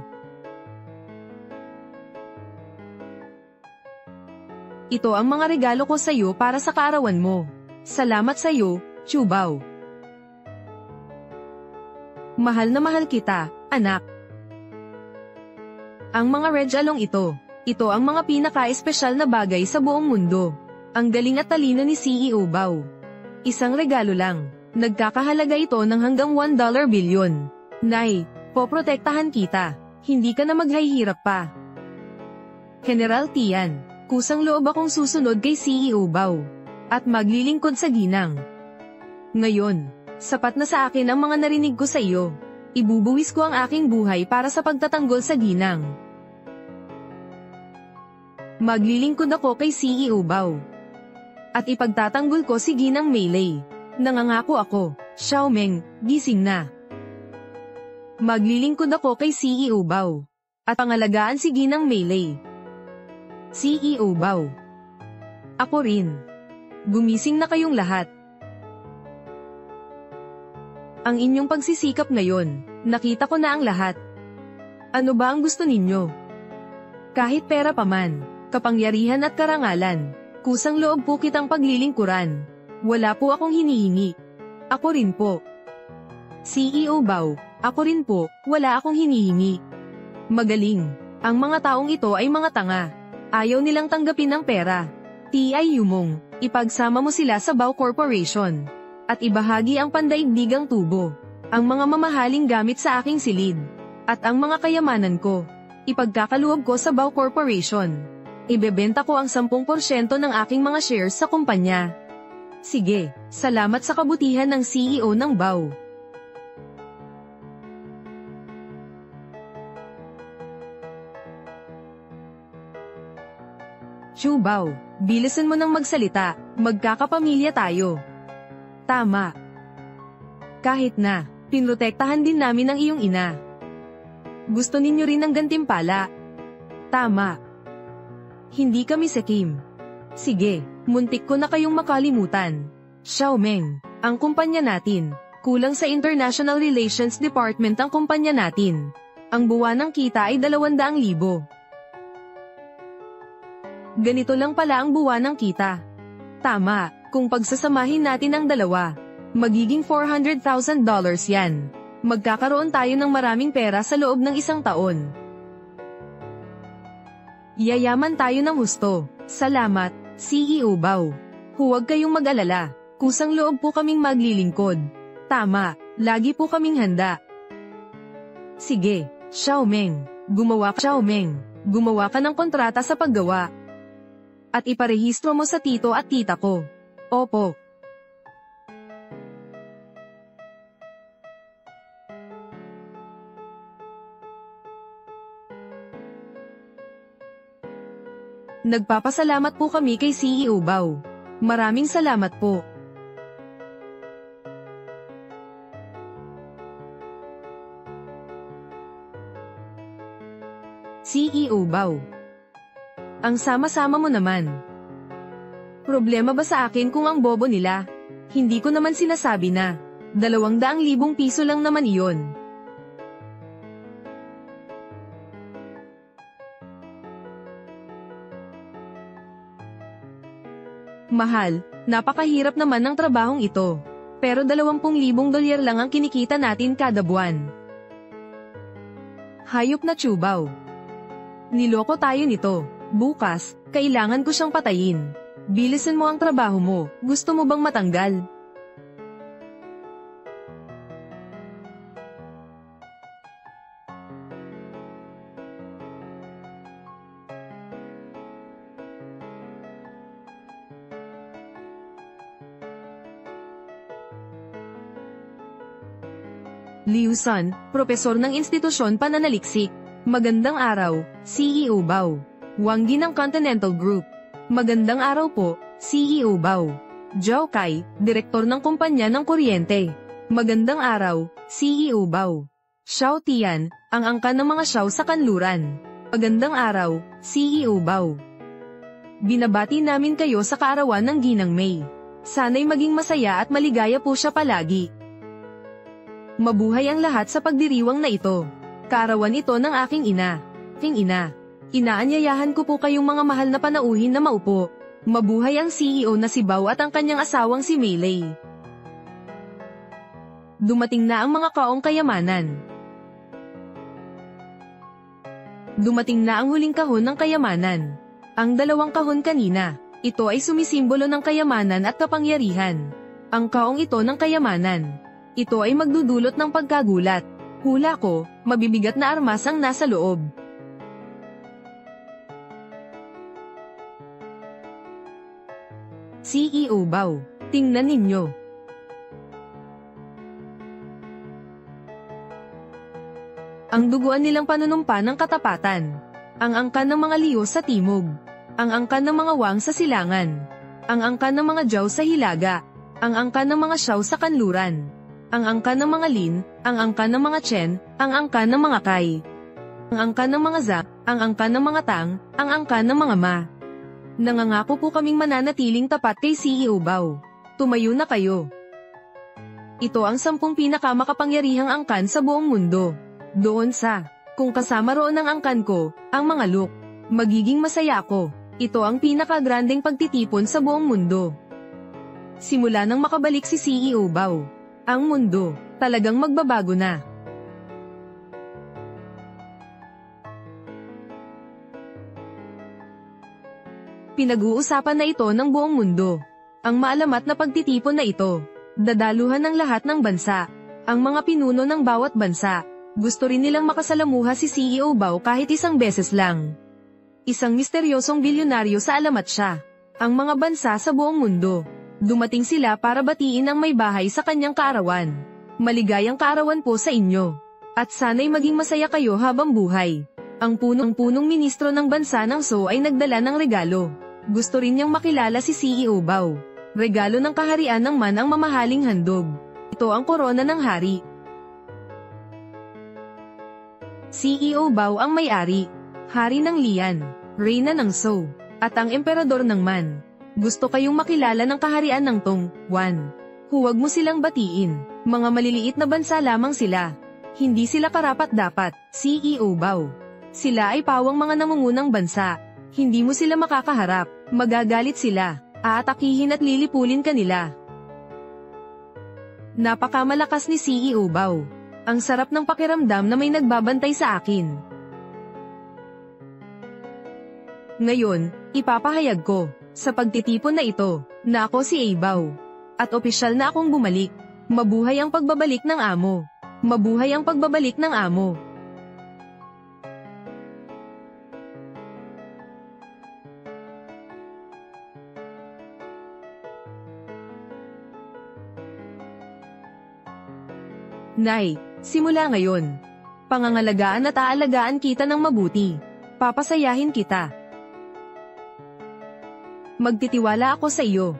Ito ang mga regalo ko sa iyo para sa kaarawan mo. Salamat sa iyo, Chu Bao. Mahal na mahal kita, anak. Ang mga regalong ito ang mga pinaka-espesyal na bagay sa buong mundo. Ang galing at talino ni CEO Bao. Isang regalo lang. Nagkakahalaga ito ng hanggang $1 bilyon. Nay, poprotektahan kita. Hindi ka na maghihirap pa. General Tian, kusang loob akong susunod kay CEO Bao. At maglilingkod sa ginang. Ngayon, sapat na sa akin ang mga narinig ko sa iyo. Ibubuwis ko ang aking buhay para sa pagtatanggol sa ginang. Maglilingkod ako kay CEO Bao. At ipagtatanggol ko si Ginang Meilei. Nangangako ako, Xiaomeng, gising na. Maglilingkod ako kay CEO Bao. At pangalagaan si Ginang Meilei. CEO Bao. Ako rin. Gumising na kayong lahat. Ang inyong pagsisikap ngayon, nakita ko na ang lahat. Ano ba ang gusto ninyo? Kahit pera pa man, kapangyarihan at karangalan, kusang loob po kitang paglilingkuran. Wala po akong hinihingi. Ako rin po. CEO Bao, ako rin po, wala akong hinihingi. Magaling. Ang mga taong ito ay mga tanga. Ayaw nilang tanggapin ang pera. T.I. Yumong, ipagsama mo sila sa Bao Corporation. At ibahagi ang pandaigdigang tubo. Ang mga mamahaling gamit sa aking silid. At ang mga kayamanan ko. Ipagkakaluob ko sa Bao Corporation. Ibebenta ko ang 10% ng aking mga shares sa kumpanya. Sige, salamat sa kabutihan ng CEO ng Bao. Chu Bao, bilisan mo nang magsalita, magkakapamilya tayo. Tama. Kahit na, pinrotektahan din namin ang iyong ina. Gusto ninyo rin ng gantimpala? Tama. Hindi kami sakim. Sige, muntik ko na kayong makalimutan. Xiaomeng, ang kumpanya natin. Kulang sa International Relations Department ang kumpanya natin. Ang buwanang kita ay 200,000. Ganito lang pala ang buwanang kita. Tama, kung pagsasamahin natin ang dalawa, magiging $400,000 yan. Magkakaroon tayo ng maraming pera sa loob ng 1 taon. Yayaman tayo ng husto. Salamat, CEO Bao. Huwag kayong mag-alala. Kusang loob po kaming maglilingkod. Tama, lagi po kaming handa. Sige, Xiaomeng. Gumawa ka ng kontrata sa paggawa. At iparehistro mo sa tito at tita ko. Opo. Nagpapasalamat po kami kay CEO Bao. Maraming salamat po. CEO Bao. Ang sama-sama mo naman. Problema ba sa akin kung ang bobo nila? Hindi ko naman sinasabi na. 200,000 piso lang naman iyon. Mahal, napakahirap naman ng trabahong ito. Pero 20,000 dolyar lang ang kinikita natin kada buwan. Hayop na Chubao. Niloko tayo nito. Bukas, kailangan ko siyang patayin. Bilisan mo ang trabaho mo. Gusto mo bang matanggal? Liu Sun, propesor ng institusyon pananaliksik. Magandang araw, CEO Bao. Wanggi ng Continental Group. Magandang araw po, CEO Bao. Zhao Kai, direktor ng kumpanya ng kuryente. Magandang araw, CEO Bao. Xiao Tian, ang angka ng mga Xiao sa kanluran. Magandang araw, CEO Bao. Binabati namin kayo sa kaarawan ng Ginang May. Sana'y maging masaya at maligaya po siya palagi. Mabuhay ang lahat sa pagdiriwang na ito. Kaarawan ito ng aking ina. Inaanyayahan ko po kayong mga mahal na panauhin na maupo. Mabuhay ang CEO na si Bao at ang kanyang asawang si Meilei. Dumating na ang mga kaong kayamanan. Dumating na ang huling kahon ng kayamanan. Ang 2 kahon kanina. Ito ay sumisimbolo ng kayamanan at kapangyarihan. Ang kaong ito ng kayamanan. Ito ay magdudulot ng pagkagulat. Hula ko, mabibigat na armas ang nasa loob. CEO Bao, tingnan ninyo. Ang duguan nilang panunumpa ng katapatan. Ang angkan ng mga Liu sa timog. Ang angkan ng mga Wang sa silangan. Ang angkan ng mga Zhao sa hilaga. Ang angkan ng mga Xiao sa kanluran. Ang angkan ng mga Lin, ang angkan ng mga Chen, ang angkan ng mga Kai. Ang angkan ng mga Zhang, ang angkan ng mga Tang, ang angkan ng mga Ma. Nangangako po kaming mananatiling tapat kay CEO Bao. Tumayo na kayo. Ito ang 10 pinakamakapangyarihang angkan sa buong mundo. Doon sa, kung kasama roon ang angkan ko, ang mga Luk, magiging masaya ako. Ito ang pinakagrandeng pagtitipon sa buong mundo. Simula nang makabalik si CEO Bao. Ang mundo, talagang magbabago na. Pinag-uusapan na ito ng buong mundo. Ang maalamat na pagtitipon na ito, dadaluhan ng lahat ng bansa. Ang mga pinuno ng bawat bansa, gusto rin nilang makasalamuha si CEO Bao kahit 1 beses lang. Isang misteryosong bilyonaryo sa alamat siya. Ang mga bansa sa buong mundo. Dumating sila para batiin ang may bahay sa kanyang kaarawan. Maligayang kaarawan po sa inyo. At sana'y maging masaya kayo habang buhay. Ang punong ministro ng bansa ng Zhou ay nagdala ng regalo. Gusto rin niyang makilala si CEO Bao. Regalo ng kaharian ng Man ang mamahaling handog. Ito ang korona ng hari. CEO Bao ang may-ari. Hari ng Lian, Reyna ng Zhou, at ang emperador ng Man. Gusto kayong makilala ng kaharian ng Tong, Wan. Huwag mo silang batiin, mga maliliit na bansa lamang sila. Hindi sila karapat-dapat, CEO Bao. Sila ay pawang mga namungunang bansa. Hindi mo sila makakaharap, magagalit sila, aatakihin at lilipulin ka nila. Napakamalakas ni CEO Bao. Ang sarap ng pakiramdam na may nagbabantay sa akin. Ngayon, ipapahayag ko, sa pagtitipon na ito, na ako si Eibaw. At opisyal na akong bumalik. Mabuhay ang pagbabalik ng amo. Mabuhay ang pagbabalik ng amo. Nay, simula ngayon. Pangangalagaan at aalagaan kita ng mabuti. Papasayahin kita. Magtitiwala ako sa iyo.